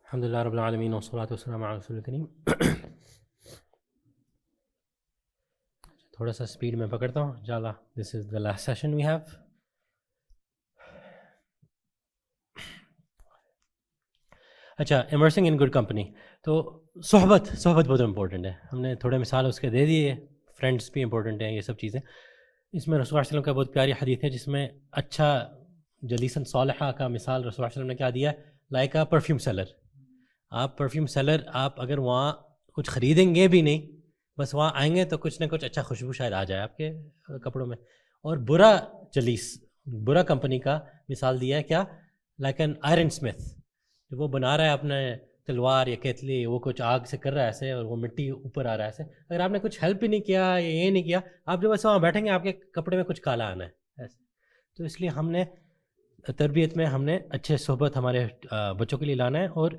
الحمد للہ رب العالمین والصلاۃ والسلام علی رسول الکریم. تھوڑا سا اسپیڈ میں پکڑتا ہوں انشاءاللہ. This is the last session we have. اچھا، امرسنگ ان گڈ کمپنی. تو صحبت بہت امپورٹنٹ ہے. ہم نے تھوڑے مثال اس کے دے دیے. فرینڈس بھی امپورٹنٹ ہیں، یہ سب چیزیں. اس میں رسول اللہ علیہ وسلم کا بہت پیاری حدیث ہے جس میں اچھا جلیسن صالحہ کا مثال رسول اللہ علیہ وسلم نے کیا دیا ہے. Like a perfume seller. آپ پرفیوم سیلر، آپ اگر وہاں کچھ خریدیں گے بھی نہیں، بس وہاں آئیں گے تو کچھ نہ کچھ اچھا خوشبو شاید آ جائے آپ کے کپڑوں میں. اور برا جلیس، برا کمپنی کا مثال دیا ہے کیا؟ Like an iron Smith. جو وہ بنا رہا ہے اپنے تلوار یا کیتلی، وہ کچھ آگ سے کر رہا ہے ایسے، اور وہ مٹی اوپر آ رہا ہے ایسے. اگر آپ نے کچھ ہیلپ بھی نہیں کیا یا یہ نہیں کیا، آپ جو بس وہاں بیٹھیں گے آپ کے کپڑے میں کچھ کالا آنا ہے ایسے. تو اس لیے ہم نے تربیت میں ہم نے اچھے صحبت ہمارے بچوں کے لیے لانا ہے. اور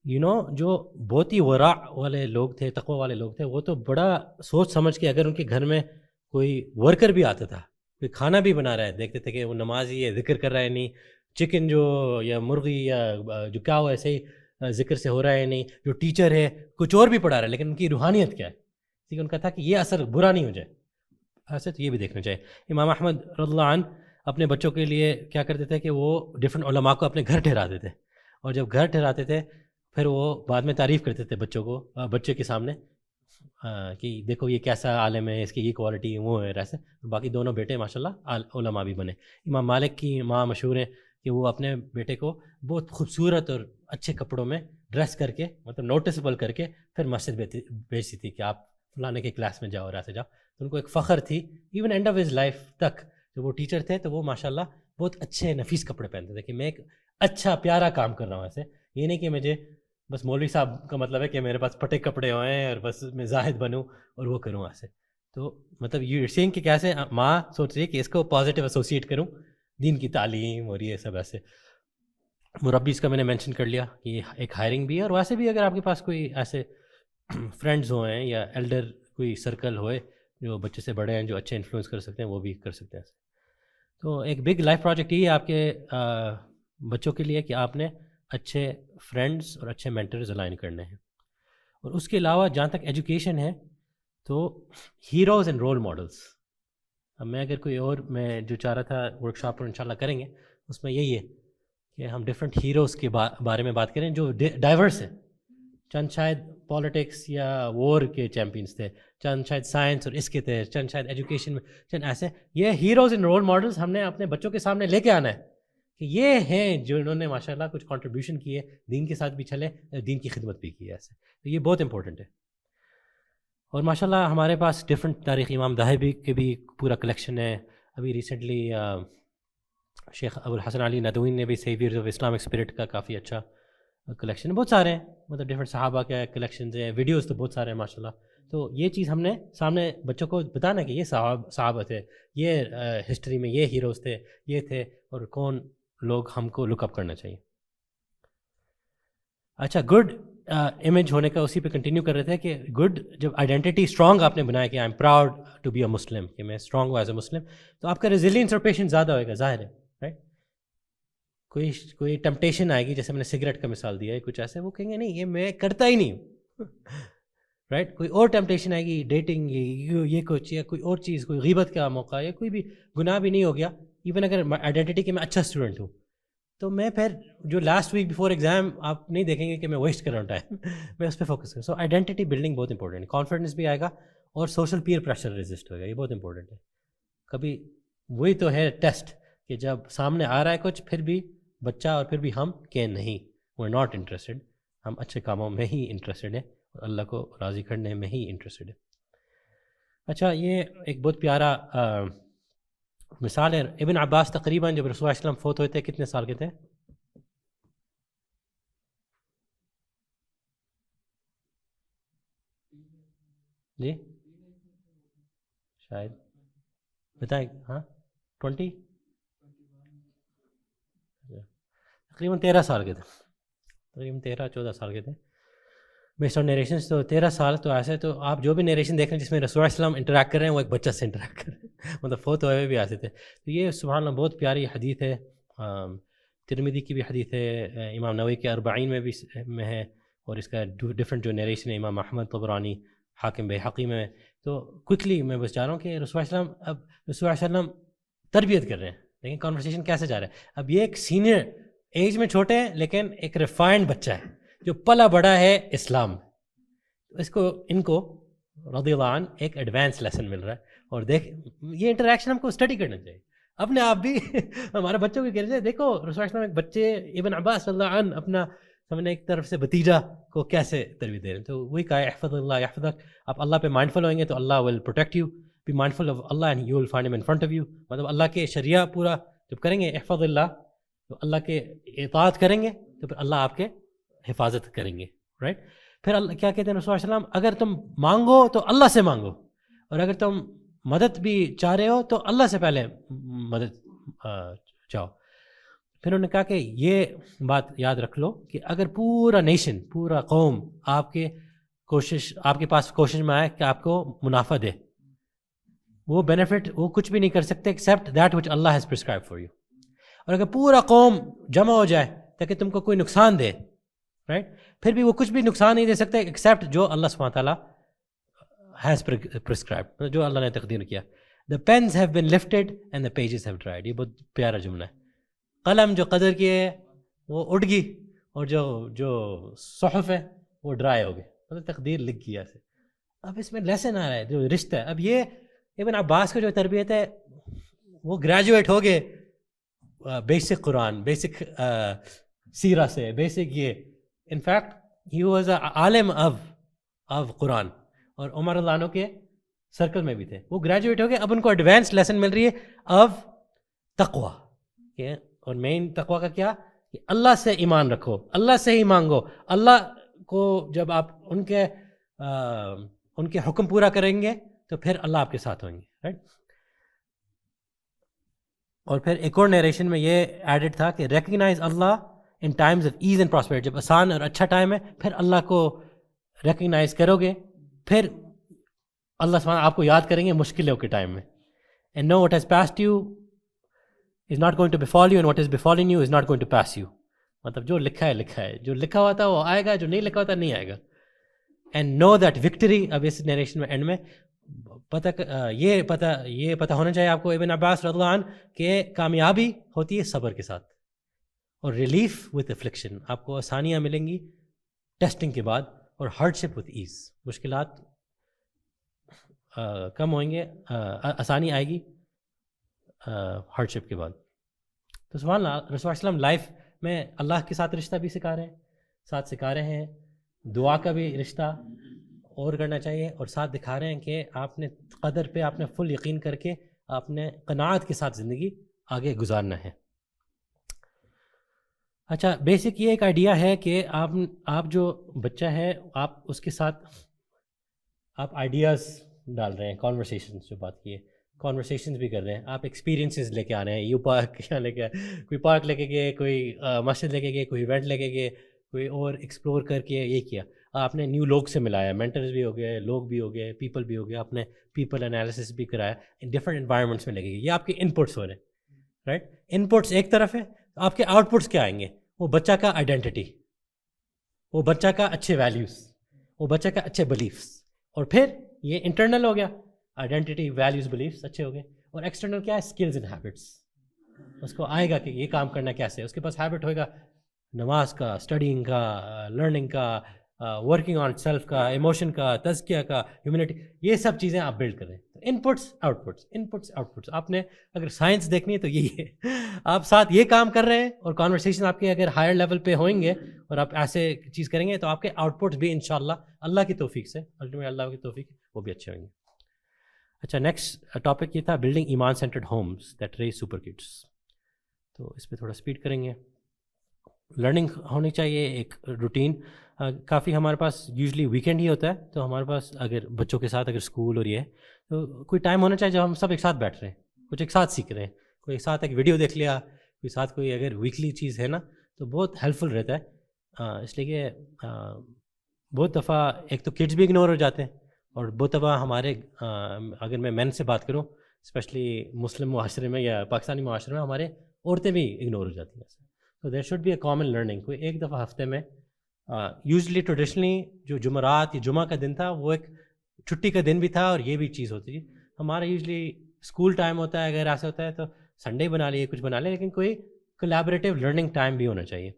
جو بہت ہی ورع والے لوگ تھے، تقوی والے لوگ تھے، وہ تو بڑا سوچ سمجھ کے، اگر ان کے گھر میں کوئی ورکر بھی آتا تھا، کوئی کھانا بھی بنا رہا ہے، دیکھتے تھے کہ وہ نمازی ہے، ذکر کر رہا ہے نہیں، چکن جو یا مرغی یا جو کیا ہو ایسے ہی ذکر سے ہو رہا ہے نہیں، جو ٹیچر ہے کچھ اور بھی پڑھا رہا ہے لیکن ان کی روحانیت کیا ہے. ٹھیک ہے، ان کا تھا کہ یہ اثر برا نہیں ہو جائے ایسے. تو یہ بھی دیکھنا چاہیے. امام احمد رضی اللہ عنہ اپنے بچوں کے لیے کیا کرتے تھے کہ وہ ڈفرینٹ علماء کو اپنے گھر ٹھہراتے تھے، اور جب گھر ٹھہراتے تھے پھر وہ بعد میں تعریف کرتے تھے بچے کے سامنے کہ دیکھو یہ کیسا عالم ہے، اس کی یہ کوالٹی وہ ہے ایسے. باقی دونوں بیٹے ماشاءاللہ علماء بھی بنے. امام مالک کی ماں مشہور ہے کہ وہ اپنے بیٹے کو بہت خوبصورت اور اچھے کپڑوں میں ڈریس کر کے، مطلب نوٹسبل کر کے پھر مسجد بھیجتی تھی کہ آپ فلانے کے کلاس میں جاؤ اور ایسے جاؤ. تو ان کو ایک فخر تھی even and of his life تک. جب وہ ٹیچر تھے تو وہ ماشاءاللہ بہت اچھے نفیس کپڑے پہنتے تھے کہ میں ایک اچھا پیارا کام کر رہا ہوں ایسے. یہ نہیں کہ مجھے بس مولوی صاحب کا مطلب ہے کہ میرے پاس پھٹے کپڑے ہوئے اور بس میں زاہد بنوں اور وہ کروں ایسے. تو مطلب یہ سینگ کہ کیسے ماں سوچ رہی ہے کہ اس کو پازیٹیو ایسوسیٹ کروں، دین کی تعلیم اور یہ سب ایسے. مربیز کا میں نے مینشن کر لیا کہ یہ ایک ہائرنگ بھی ہے. اور ویسے بھی اگر آپ کے پاس کوئی ایسے فرینڈز ہوئے یا ایلڈر کوئی سرکل ہوئے جو بچے سے بڑے ہیں، جو اچھے انفلوئنس کر سکتے ہیں، وہ بھی کر سکتے ہیں ایسے. تو ایک بگ لائف پروجیکٹ یہ ہے آپ کے بچوں کے لیے کہ آپ نے اچھے فرینڈز اور اچھے مینٹرز الائن کرنے ہیں. اور اس کے علاوہ جہاں تک ایجوکیشن ہے تو ہیروز اینڈ رول ماڈلس. اب میں اگر کوئی اور میں جو چاہ رہا تھا ورک شاپ پر انشاءاللہ کریں گے، اس میں یہی ہے کہ ہم ڈفرینٹ ہیروز کے بارے میں بات کریں جو ڈائیورس ہیں. چند شاید پالیٹکس یا وار کے چیمپئنس تھے، چند شاید سائنس اور اس کے تھے، چند شاید ایجوکیشن میں، چند ایسے. یہ ہیروز اینڈ رول ماڈلس ہم نے اپنے بچوں کے سامنے لے کے آنا ہے کہ یہ ہیں جو انہوں نے ماشاءاللہ کچھ کنٹریبیوشن کی ہے، دین کے ساتھ بھی چلے، دین کی خدمت بھی کی ہے ایسے. تو یہ بہت امپورٹنٹ ہے. اور ماشاءاللہ ہمارے پاس ڈفرینٹ تاریخ، امام ذہبی کے بھی پورا کلیکشن ہے. ابھی ریسنٹلی شیخ ابو الحسن علی ندوی نے بھی سیویئرز آف اسلامک اسپرٹ کا کافی اچھا کلیکشن ہے. بہت سارے ہیں، مطلب ڈفرینٹ صحابہ کے کلیکشنز ہیں، ویڈیوز تو بہت سارے ہیں ماشاءاللہ. تو یہ چیز ہم نے سامنے بچوں کو بتانا کہ یہ صحابہ تھے، یہ ہسٹری میں یہ ہیروز تھے، یہ تھے، اور کون لوگ ہم کو لک اپ کرنا چاہیے. اچھا، گڈ امیج ہونے کا اسی پہ کنٹینیو کر رہے تھے کہ گڈ جب آئیڈینٹی اسٹرانگ آپ نے بنایا کہ I am proud to be a Muslim, کہ میں اسٹرانگ ہوں ایز اے مسلم، تو آپ کا ریزیلینس اور پیشنس زیادہ ہوئے گا، ظاہر ہے رائٹ. کوئی ٹمپٹیشن آئے گی، جیسے میں نے سگریٹ کا مثال دیا ہے، کچھ ایسے، وہ کہیں گے نہیں یہ میں کرتا ہی نہیں ہوں رائٹ. کوئی اور ٹمپٹیشن آئے گی، ڈیٹنگ، یہ کچھ یا کوئی اور چیز، کوئی غیبت کا موقع یا کوئی بھی گناہ بھی نہیں ہو گیا. ایون اگر آئیڈینٹی کہ میں اچھا اسٹوڈنٹ ہوں، تو میں پھر جو لاسٹ ویک بیفور ایگزام آپ نہیں دیکھیں گے کہ میں ویسٹ کر رہا ہوں ٹائم میں اس پہ فوکس کروں. سو آئیڈینٹی بلڈنگ بہت امپورٹنٹ ہے. کانفیڈنس بھی آئے گا اور سوشل پیئر پریشر ریزسٹ ہوگا. یہ بہت امپورٹنٹ ہے. کبھی وہی تو ہے ٹیسٹ کہ جب سامنے آ رہا ہے کچھ، پھر بھی بچہ اور پھر بھی ہم کہ نہیں، وی آر ناٹ انٹرسٹڈ، ہم اچھے کاموں میں ہی انٹرسٹڈ ہیں اور اللہ کو راضی کرنے میں ہی انٹرسٹڈ ہے. اچھا، یہ ایک بہت پیارا مثال ہے. ابن عباس تقریباً جب رسول اللہ علیہ وسلم فوت ہوئے تھے کتنے سال کے تھے؟ جی شاید بتائیں. ہاں 20، تقریباً 13 سال کے تھے، تقریباً 13-14 سال کے تھے بیسڈ آن نیریشنس. تو 13 سال تو ایسے، تو آپ جو بھی نیریشن دیکھ رہے ہیں جس میں رسول اللہ علیہ وسلم انٹریکٹ کر رہے ہیں وہ ایک بچہ سے انٹریکٹ کر رہے ہیں، مطلب فوت ہوئے بھی ایسے تھے. تو یہ سبحان اللہ بہت پیاری حدیث ہے. ترمذی کی بھی حدیث ہے، امام نووی کے 40 میں بھی میں ہے، اور اس کا ڈفرینٹ جو نیریشن ہے امام احمد طبرانی حاکم بیہقی میں. تو کوئکلی میں بس چاہ رہا ہوں کہ رسول اللہ علیہ وسلم اب رسول اللہ علیہ وسلم تربیت کر رہے ہیں، لیکن کانورسیشن کیسے جا رہا ہے. اب یہ ایک سینئر ایج میں چھوٹے ہیں لیکن ایک ریفائنڈ بچہ ہے جو پلا بڑا ہے اسلام. ان کو رضی اللہ عنہ ایک ایڈوانس لیسن مل رہا ہے. اور دیکھ یہ انٹریکشن ہم کو اسٹڈی کرنا چاہیے اپنے آپ بھی ہمارے بچوں کو کہنا چاہیے. دیکھو رسول اللہ علیہ وسلم ایک بچے ابن عباس رضی اللہ عنہ اپنا سامنے ایک طرف سے بھتیجا کو کیسے تربیت دے رہے ہیں. تو وہی کہا ہے احفظ اللہ یحفظک. آپ اللہ پہ مائنڈفل ہوئیں گے تو Allah will protect you. Be mindful of Allah and you will find him in front of you. مطلب اللہ کے شریعہ پورا جب کریں گے احفظ اللہ تو اللہ کے اطاعت کریں گے تو پھر اللہ آپ کے حفاظت کریں گے. رائٹ. پھر اللہ کیا کہتے ہیں رسول اللہ علیہ وسلم، اگر تم مانگو تو اللہ سے مانگو، اور اگر تم مدد بھی چاہ رہے ہو تو اللہ سے پہلے مدد چاہو. پھر انہوں نے کہا کہ یہ بات یاد رکھ لو کہ اگر پورا نیشن پورا قوم آپ کے پاس کوشش میں آئے کہ آپ کو منافع دے، وہ بینیفٹ وہ کچھ بھی نہیں کر سکتے accept that which Allah has prescribe for you. اور اگر پورا قوم جمع ہو جائے تاکہ تم کو کوئی نقصان دے، رائٹ، پھر بھی وہ کچھ بھی نقصان نہیں دے سکتے ایکسیپٹ جو اللہ سبحانہ تعالیٰ ہیز پرسکرائبڈ، جو اللہ نے تقدیر کیا. The pens have been lifted and the pages have dried. یہ بہت پیارا جملہ ہے. قلم جو قدر کی ہے وہ اڑ گئی، اور جو صحف ہے وہ ڈرائی ہو گئے، مطلب تقدیر لکھ گئی ایسے. اب اس میں لیسن آ رہا ہے جو رشتہ ہے. اب یہ ابن عباس کا جو تربیت ہے وہ گریجویٹ ہو گئے بیسک قرآن، بیسک سیرہ سے، بیسک یہ. انفیکٹ ہی واز اے عالم آف قرآن، اور عمر اللہ عنہ کے سرکل میں بھی تھے. وہ گریجویٹ ہو گئے. اب ان کو ایڈوانس لیسن مل رہی ہے آف تقوی. اور مین تقوی کا کیا کہ اللہ سے ایمان رکھو، اللہ سے ہی مانگو. اللہ کو جب آپ ان کے حکم پورا کریں گے تو پھر اللہ آپ کے ساتھ ہوئیں گے. رائٹ. اور پھر ایک اور نیریشن میں یہ ایڈڈ تھا کہ recognise Allah in times of ease and prosperity. جب آسان اور اچھا ٹائم ہے پھر اللہ کو ریکگنائز کرو گے، پھر اللہ سبحانہ آپ کو یاد کریں گے مشکلوں کے ٹائم میں. And know what has passed you is not going to befall you and what is befalling you is not going to pass you. مطلب جو لکھا ہے لکھا ہے، جو لکھا ہوا تھا وہ آئے گا، جو نہیں لکھا ہوتا نہیں آئے گا. and know that victory. اب اس نیریشن میں اینڈ میں یہ پتہ ہونا چاہیے آپ کو ابن عباس رضی اللہ عنہ کہ کامیابی ہوتی ہے صبر کے ساتھ، اور ریلیف وتھ افلکشن. آپ کو آسانیاں ملیں گی ٹیسٹنگ کے بعد، اور ہارڈ شپ وتھ ایز. مشکلات کم ہوئیں گے، آسانی آئے گی ہارڈ شپ کے بعد. تو سبحان اللہ، رسول اللہ علیہ وسلم لائف میں اللہ کے ساتھ رشتہ بھی سکھا رہے ہیں، دعا کا بھی رشتہ اور کرنا چاہیے، اور ساتھ دکھا رہے ہیں کہ آپ نے قدر پہ آپ نے فل یقین کر کے آپ نے قناعت کے ساتھ زندگی آگے گزارنا ہے. اچھا، بیسک یہ ایک آئیڈیا ہے کہ آپ جو بچہ ہے آپ اس کے ساتھ آپ آئیڈیاز ڈال رہے ہیں، کانورسیشنز جو بات کی ہے، کانورسیشنز بھی کر رہے ہیں. آپ ایکسپیرینسز لے کے آ رہے ہیں. یو پارک یہاں لے کے، کوئی پارک لے کے گئے، کوئی مسجد لے کے گئے، کوئی ایونٹ لے کے گئے، کوئی اور ایکسپلور کر کے یہ کیا. آپ نے نیو لوگ سے ملایا، مینٹرز بھی ہو گئے، لوگ بھی ہو گئے، پیپل بھی ہو گئے. آپ نے پیپل انالیسس بھی کرایا، ڈفرینٹ انوائرمنٹس میں لگے گئے. یہ آپ کے ان پٹس ہو رہے ہیں. رائٹ. ان پٹس ایک طرف ہے، آپ کے آؤٹ پٹس کیا آئیں گے؟ وہ بچہ کا آئیڈینٹی، وہ بچہ کا اچھے ویلیوز، وہ بچہ کا اچھے بلیفس. اور پھر یہ انٹرنل ہو گیا، آئیڈینٹی، ویلیوز، بلیفس اچھے ہو گئے. اور ایکسٹرنل کیا ہے؟ Skills and habits. اس کو آئے گا کہ یہ کام کرنا کیسے. اس کے پاس ہیبٹ ہوئے گا نماز کا، اسٹڈینگ کا، لرننگ کا، ورکنگ آن سیلف کا، ایموشن کا، تزکیہ کا، ہیومینٹی. یہ سب چیزیں آپ بلڈ کر رہے ہیں. ان پٹس آؤٹ پٹس، ان پٹس آؤٹ پٹس. آپ نے اگر سائنس دیکھنی ہے تو یہی ہے. آپ ساتھ یہ کام کر رہے ہیں، اور کانورسیشن آپ کے اگر ہائر لیول پہ ہوئیں گے اور آپ ایسے چیز کریں گے تو آپ کے آؤٹ پٹس بھی انشاءاللہ اللہ کی توفیق سے، الٹیمیٹ اللہ کی توفیق، وہ بھی اچھے ہوں گے. اچھا، نیکسٹ ٹاپک یہ تھا بلڈنگ ایمان centred homes that raise super kids. تو اس پہ تھوڑا اسپیڈ کریں گے. لرننگ ہونی چاہیے، ایک روٹین. کافی ہمارے پاس یوزلی ویکینڈ ہی ہوتا ہے، تو ہمارے پاس اگر بچوں کے ساتھ اگر اسکول اور یہ ہے تو کوئی ٹائم ہونا چاہیے جب ہم سب ایک ساتھ بیٹھ رہے ہیں، کچھ ایک ساتھ سیکھ رہے ہیں. کوئی ایک ساتھ ایک ویڈیو دیکھ لیا، کوئی ساتھ کوئی اگر ویکلی چیز ہے نا تو بہت ہیلپ فل رہتا ہے. اس لیے کہ بہت دفعہ ایک تو کڈس بھی اگنور ہو جاتے ہیں، اور بہت دفعہ ہمارے اگر میں مین سے بات کروں اسپیشلی مسلم معاشرے میں یا پاکستانی معاشرے میں، ہمارے عورتیں بھی اگنور ہو جاتی ہیں. تو there should be a common learning. کوئی ایک دفعہ ہفتے میں, یوزلی ٹریڈیشنلی جو جمعرات یا جمعہ کا دن تھا وہ ایک چھٹی کا دن بھی تھا, اور یہ بھی چیز ہوتی ہے. ہمارا یوزلی اسکول ٹائم ہوتا ہے, اگر ایسا ہوتا ہے تو سنڈے بنا لیے, کچھ بنا لیں, لیکن کوئی کولیبریٹیو لرننگ ٹائم بھی ہونا چاہیے.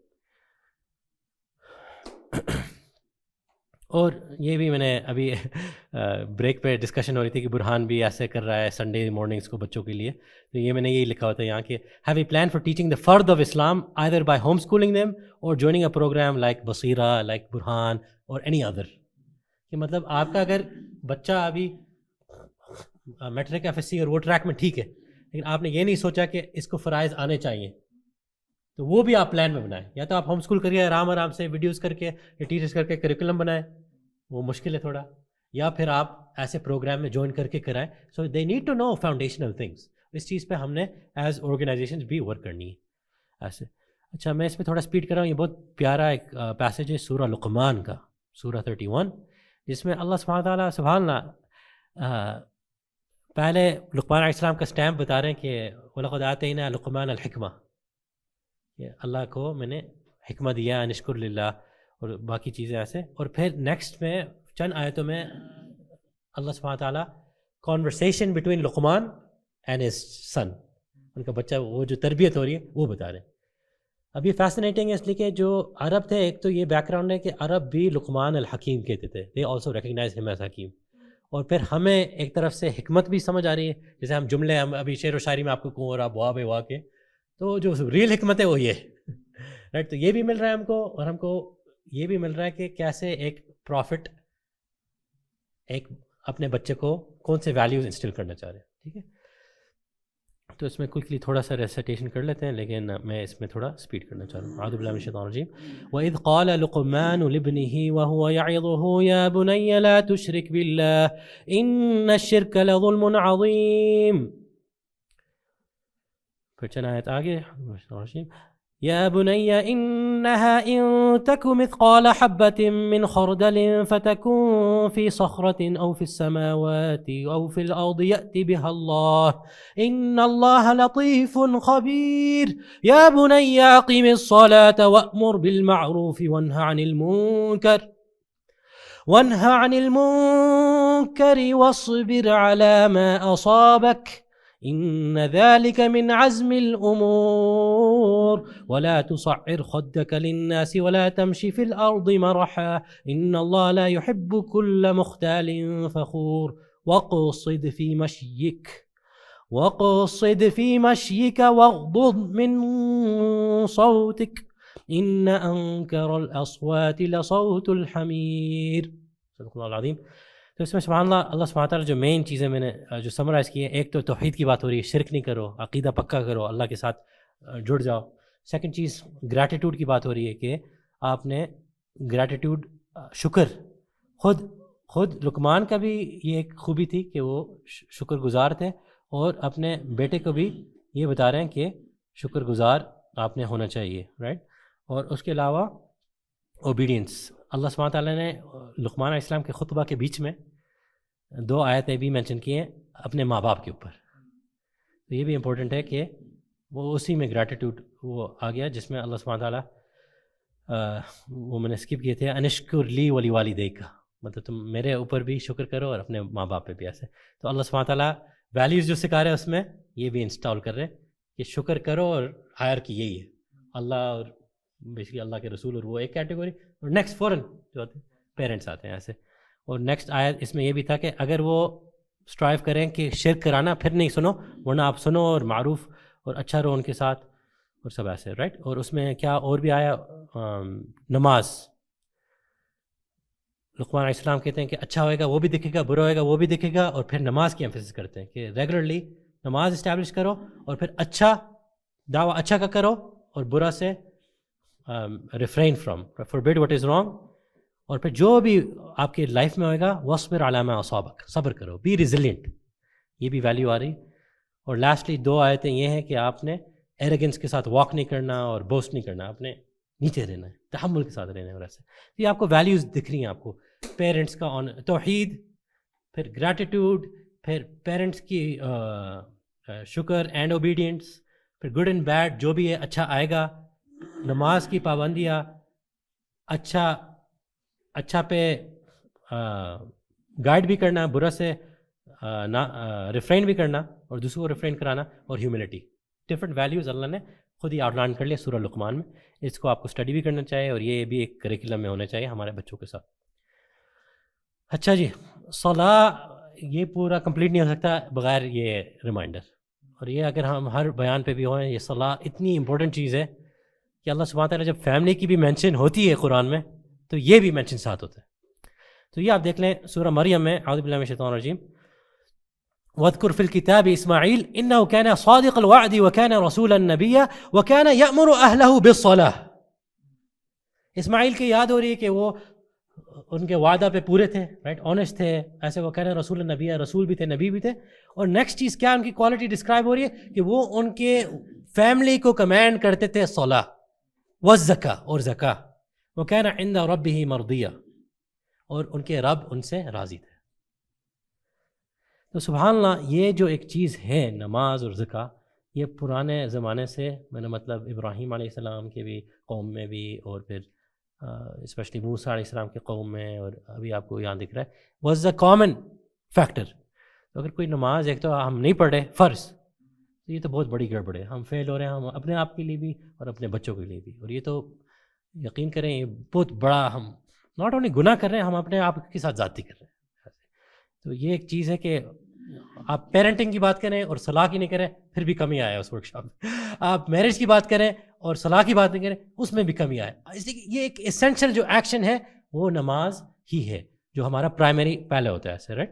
اور یہ بھی میں نے ابھی بریک پہ ڈسکشن ہو رہی تھی کہ برہان بھی ایسے کر رہا ہے سنڈے مارننگس کو بچوں کے لیے. تو یہ میں نے یہی لکھا ہوتا ہے یہاں کہ have a plan for teaching the فرد of Islam either by home schooling them or joining a program like Baseerah, like Burhan or any other. کہ مطلب آپ کا اگر بچہ ابھی میٹرک ایف ایس سی اور وہ ٹریک میں ٹھیک ہے, لیکن آپ نے یہ نہیں سوچا کہ اس کو فرائض آنے چاہیے, تو وہ بھی آپ پلان میں بنائیں. یا تو آپ ہوم اسکول کریے آرام سے ویڈیوز کر کے یا ٹیچرز کر کے کریکولم بنائیں, وہ مشکل ہے تھوڑا, یا پھر آپ ایسے پروگرام میں جوائن کر کے کرائیں. So they need to know foundational things. اس چیز پہ ہم نے ایز آرگنائزیشنز بھی ورک کرنی ہے ایسے. اچھا, میں اس میں تھوڑا اسپیڈ کر رہا ہوں. یہ بہت پیارا ایک پیسیج ہے سورہ لقمان کا, سورہ 31, جس میں اللہ سبحانہ تعالیٰ سبحان اللہ پہلے لقمان علیہ السلام کا اسٹیمپ بتا رہے ہیں کہ وَلَقَدْ آتَيْنَا لُقْمَانَ الْحِكْمَةَ, کہ اللہ کو میں نے حکمت دیا, ان اشکر للہ اور باقی چیزیں ایسے. اور پھر نیکسٹ میں چند آیتوں میں اللہ سبحانہ تعالیٰ conversation between Luqman and his son, ان کا بچہ, وہ جو تربیت ہو رہی ہے وہ بتا رہے ہیں. اب یہ فیسنیٹنگ ہے اس لیے کہ جو عرب تھے, ایک تو یہ بیک گراؤنڈ ہے کہ عرب بھی لقمان الحکیم کہتے تھے, دے آلسو ریکگنائز ہم ایز حکیم. اور پھر ہمیں ایک طرف سے حکمت بھی سمجھ آ رہی ہے, جیسے ہم جملے ہم ابھی شعر و شاعری میں آپ کو کہوں اور آپ واہ بے واہ کے, تو جو ریئل حکمت ہے وہ یہ رائٹ. تو یہ بھی مل رہا ہے ہم کو, اور ہم کو یہ بھی مل رہا ہے کہ کیسے ایک پروفٹ ایک اپنے بچے کو کون سے ویلیوز انسٹل کرنا چاہ رہے ہیں. ٹھیک ہے, تو اس میں کوئکلی تھوڑا سا ریسیٹیشن کر لیتے ہیں, لیکن میں اس میں تھوڑا اسپیڈ کرنا چاہ رہا ہوں. اعوذ باللہ من الشیطان الرجیم. وَإِذْ قَالَ لُقْمَانُ لِابْنِهِ وَهُوَ يَعِظُهُ يَا بُنَيَّ لَا تُشْرِكْ بِاللَّهِ إِنَّ الشِّرْكَ لَظُلْمٌ عَظِيمٌ. پھر چند آیت آگے. يا بني إنها إن تك مثقال حبة من خردل فتكن في صخرة أو في السماوات أو في الأرض يأت بها الله إن الله لطيف خبير. يا بني أقم الصلاة وأمر بالمعروف وانه عن المنكر واصبر على ما أصابك إن ذلك من عزم الأمور ولا تصعر خدك للناس ولا تمشي في الأرض مرحا إن الله لا يحب كل مختال فخور واقصد في مشيك واغضض من صوتك إن أنكر الأصوات لصوت الحمير. صدق اللہ العظیم. تو اس میں سبحان اللہ, اللہ سبحانہ تعالیٰ جو مین چیزیں میں نے جو سمرائز کی ہیں, ایک تو توحید کی بات ہو رہی ہے, شرک نہیں کرو, عقیدہ پکا کرو, اللہ کے ساتھ جڑ جاؤ. سیکنڈ چیز گریٹیٹیوڈ کی بات ہو رہی ہے کہ آپ نے گریٹیٹیوڈ, شکر, خود لقمان کا بھی یہ ایک خوبی تھی کہ وہ شکر گزار تھے, اور اپنے بیٹے کو بھی یہ بتا رہے ہیں کہ شکر گزار آپ نے ہونا چاہیے, رائٹ. اور اس کے علاوہ اوبیڈینس. اللہ سبحانہ تعالیٰ نے لقمان علیہ السلام کے خطبہ کے بیچ میں 2 آیتیں بھی مینشن کی ہیں اپنے ماں باپ کے اوپر. تو یہ بھی امپورٹنٹ ہے کہ وہ اسی میں گریٹیٹیوڈ وہ آ گیا, جس میں اللہ سبحانہ تعالیٰ وہ میں نے اسکپ کیے تھے, انشکر لی ولی والدیک کا مطلب تم میرے اوپر بھی شکر کرو اور اپنے ماں باپ پہ بھی ایسے. تو اللہ سبحانہ تعالیٰ ویلیوز جو سکھا رہے ہیں اس میں یہ بھی انسٹال کر رہے ہیں کہ شکر کرو, اور ہائر کی یہی ہے اللہ اور بیسکلی اللہ کے رسول, اور وہ ایک کیٹیگری, اور نیکسٹ فوراً جو ہوتے ہیں پیرنٹس آتے ہیں ایسے. اور نیکسٹ آیت اس میں یہ بھی تھا کہ اگر وہ اسٹرائیو کریں کہ شرک کرانا پھر نہیں سنو, ورنہ آپ سنو اور معروف اور اچھا رہو ان کے ساتھ اور سب ایسے, رائٹ. اور اس میں کیا اور بھی آیا, نماز. لقمان علیہ السلام کہتے ہیں کہ اچھا ہوئے گا وہ بھی دکھے گا, برا ہوئے گا وہ بھی دکھے گا, اور پھر نماز کی ایمفیسس کرتے ہیں کہ ریگولرلی نماز اسٹیبلش کرو, اور پھر اچھا دعویٰ اچھا کا کرو, اور برا سے refrain from, forbid what is wrong. اور پھر جو بھی آپ کے لائف میں ہوئے گا واصبر علی ما اصابک, صبر کرو, بی ریزیلینٹ. یہ بھی ویلیو آ رہی. اور لاسٹلی 2 آیتیں یہ ہیں کہ آپ نے ایروگنس کے ساتھ واک نہیں کرنا اور بوسٹ نہیں کرنا, آپ نے نیچے رہنا ہے, تحمل کے ساتھ رہنا ہے. اور ایسے یہ آپ کو ویلیوز دکھ رہی ہیں, آپ کو پیرنٹس کا توحید, پھر گریٹیٹیوڈ, پھر پیرنٹس کی شکر اینڈ اوبیڈینس, پھر گڈ اینڈ بیڈ جو بھی ہے اچھا آئے گا, نماز کی پابندیاں اچھا پہ گائیڈ بھی کرنا، برا سے ریفرین بھی کرنا اور دوسروں کو ریفرین کرانا، اور ہیوملٹی، ڈفرینٹ ویلیوز اللہ نے خود ہی آؤٹ لائن کر لیا سورہ لقمان میں. اس کو آپ کو اسٹڈی بھی کرنا چاہیے اور یہ بھی ایک کریکولم میں ہونا چاہیے ہمارے بچوں کے ساتھ. اچھا جی، صلاح یہ پورا کمپلیٹ نہیں ہو سکتا بغیر یہ ریمائنڈر، اور یہ اگر ہم ہر بیان پہ بھی ہوئیں، یہ صلاح اتنی امپورٹنٹ چیز ہے کہ اللہ سبحانہ تعالیٰ جب فیملی کی بھی مینشن ہوتی ہے قرآن میں تو یہ بھی مینشن ساتھ ہوتا ہے. تو یہ آپ دیکھ لیں سورہ مریم میں، اعوذ باللہ من الشیطان الرجیم، وَاذْكُرْ فِي الْكِتَابِ إِسْمَاعِيلَ إِنَّهُ كَانَ صَادِقَ الْوَعْدِ وَكَانَ رَسُولًا نَبِيًّا وَكَانَ يَأْمُرُ أَهْلَهُ بِالصَّلَاةِ. اسماعیل کی یاد ہو رہی ہے کہ وہ ان کے وعدہ پہ پورے تھے، رائٹ، آنیسٹ تھے، ایسے وہ کہنا رسول النبی، رسول بھی تھے، نبی بھی تھے. اور نیکسٹ چیز کیا ان کی کوالٹی ڈسکرائب ہو رہی ہے کہ وہ ان کے فیملی کو کمینڈ کرتے تھے صلاح والزکاۃ، اور زکاۃ، وَكَانَ عِندَ رَبِّهِ مَرْضِيًّا، اور ان کے رب ان سے راضی تھے. تو سبحان اللہ، یہ جو ایک چیز ہے نماز اور زکاۃ، یہ پرانے زمانے سے، میں نے مطلب ابراہیم علیہ السلام کے بھی قوم میں بھی، اور پھر اسپیشلی موسیٰ علیہ السلام کی قوم میں، اور ابھی آپ کو یہاں دکھ رہا ہے، واز اے کامن فیکٹر. تو اگر کوئی نماز ایک تو ہم نہیں پڑھ رہے فرض، تو یہ تو بہت بڑی گڑبڑ ہے، ہم فیل ہو رہے ہیں، ہم اپنے آپ کے لیے بھی اور اپنے بچوں کے لیے بھی. اور یہ تو یقین کریں یہ بہت بڑا، ہم ناٹ اونلی گناہ کر رہے ہیں، ہم اپنے آپ کے ساتھ زیادتی کر رہے ہیں. تو یہ ایک چیز ہے کہ آپ پیرنٹنگ کی بات کریں اور صلاح کی نہیں کریں، پھر بھی کمی آیا اس ورکشاپ میں. آپ میرج کی بات کریں اور صلاح کی بات نہیں کریں، اس میں بھی کمی آئے. اس لیے یہ ایک اسینشل جو ایکشن ہے وہ نماز ہی ہے، جو ہمارا پرائمری پہلے ہوتا ہے ایسے، right.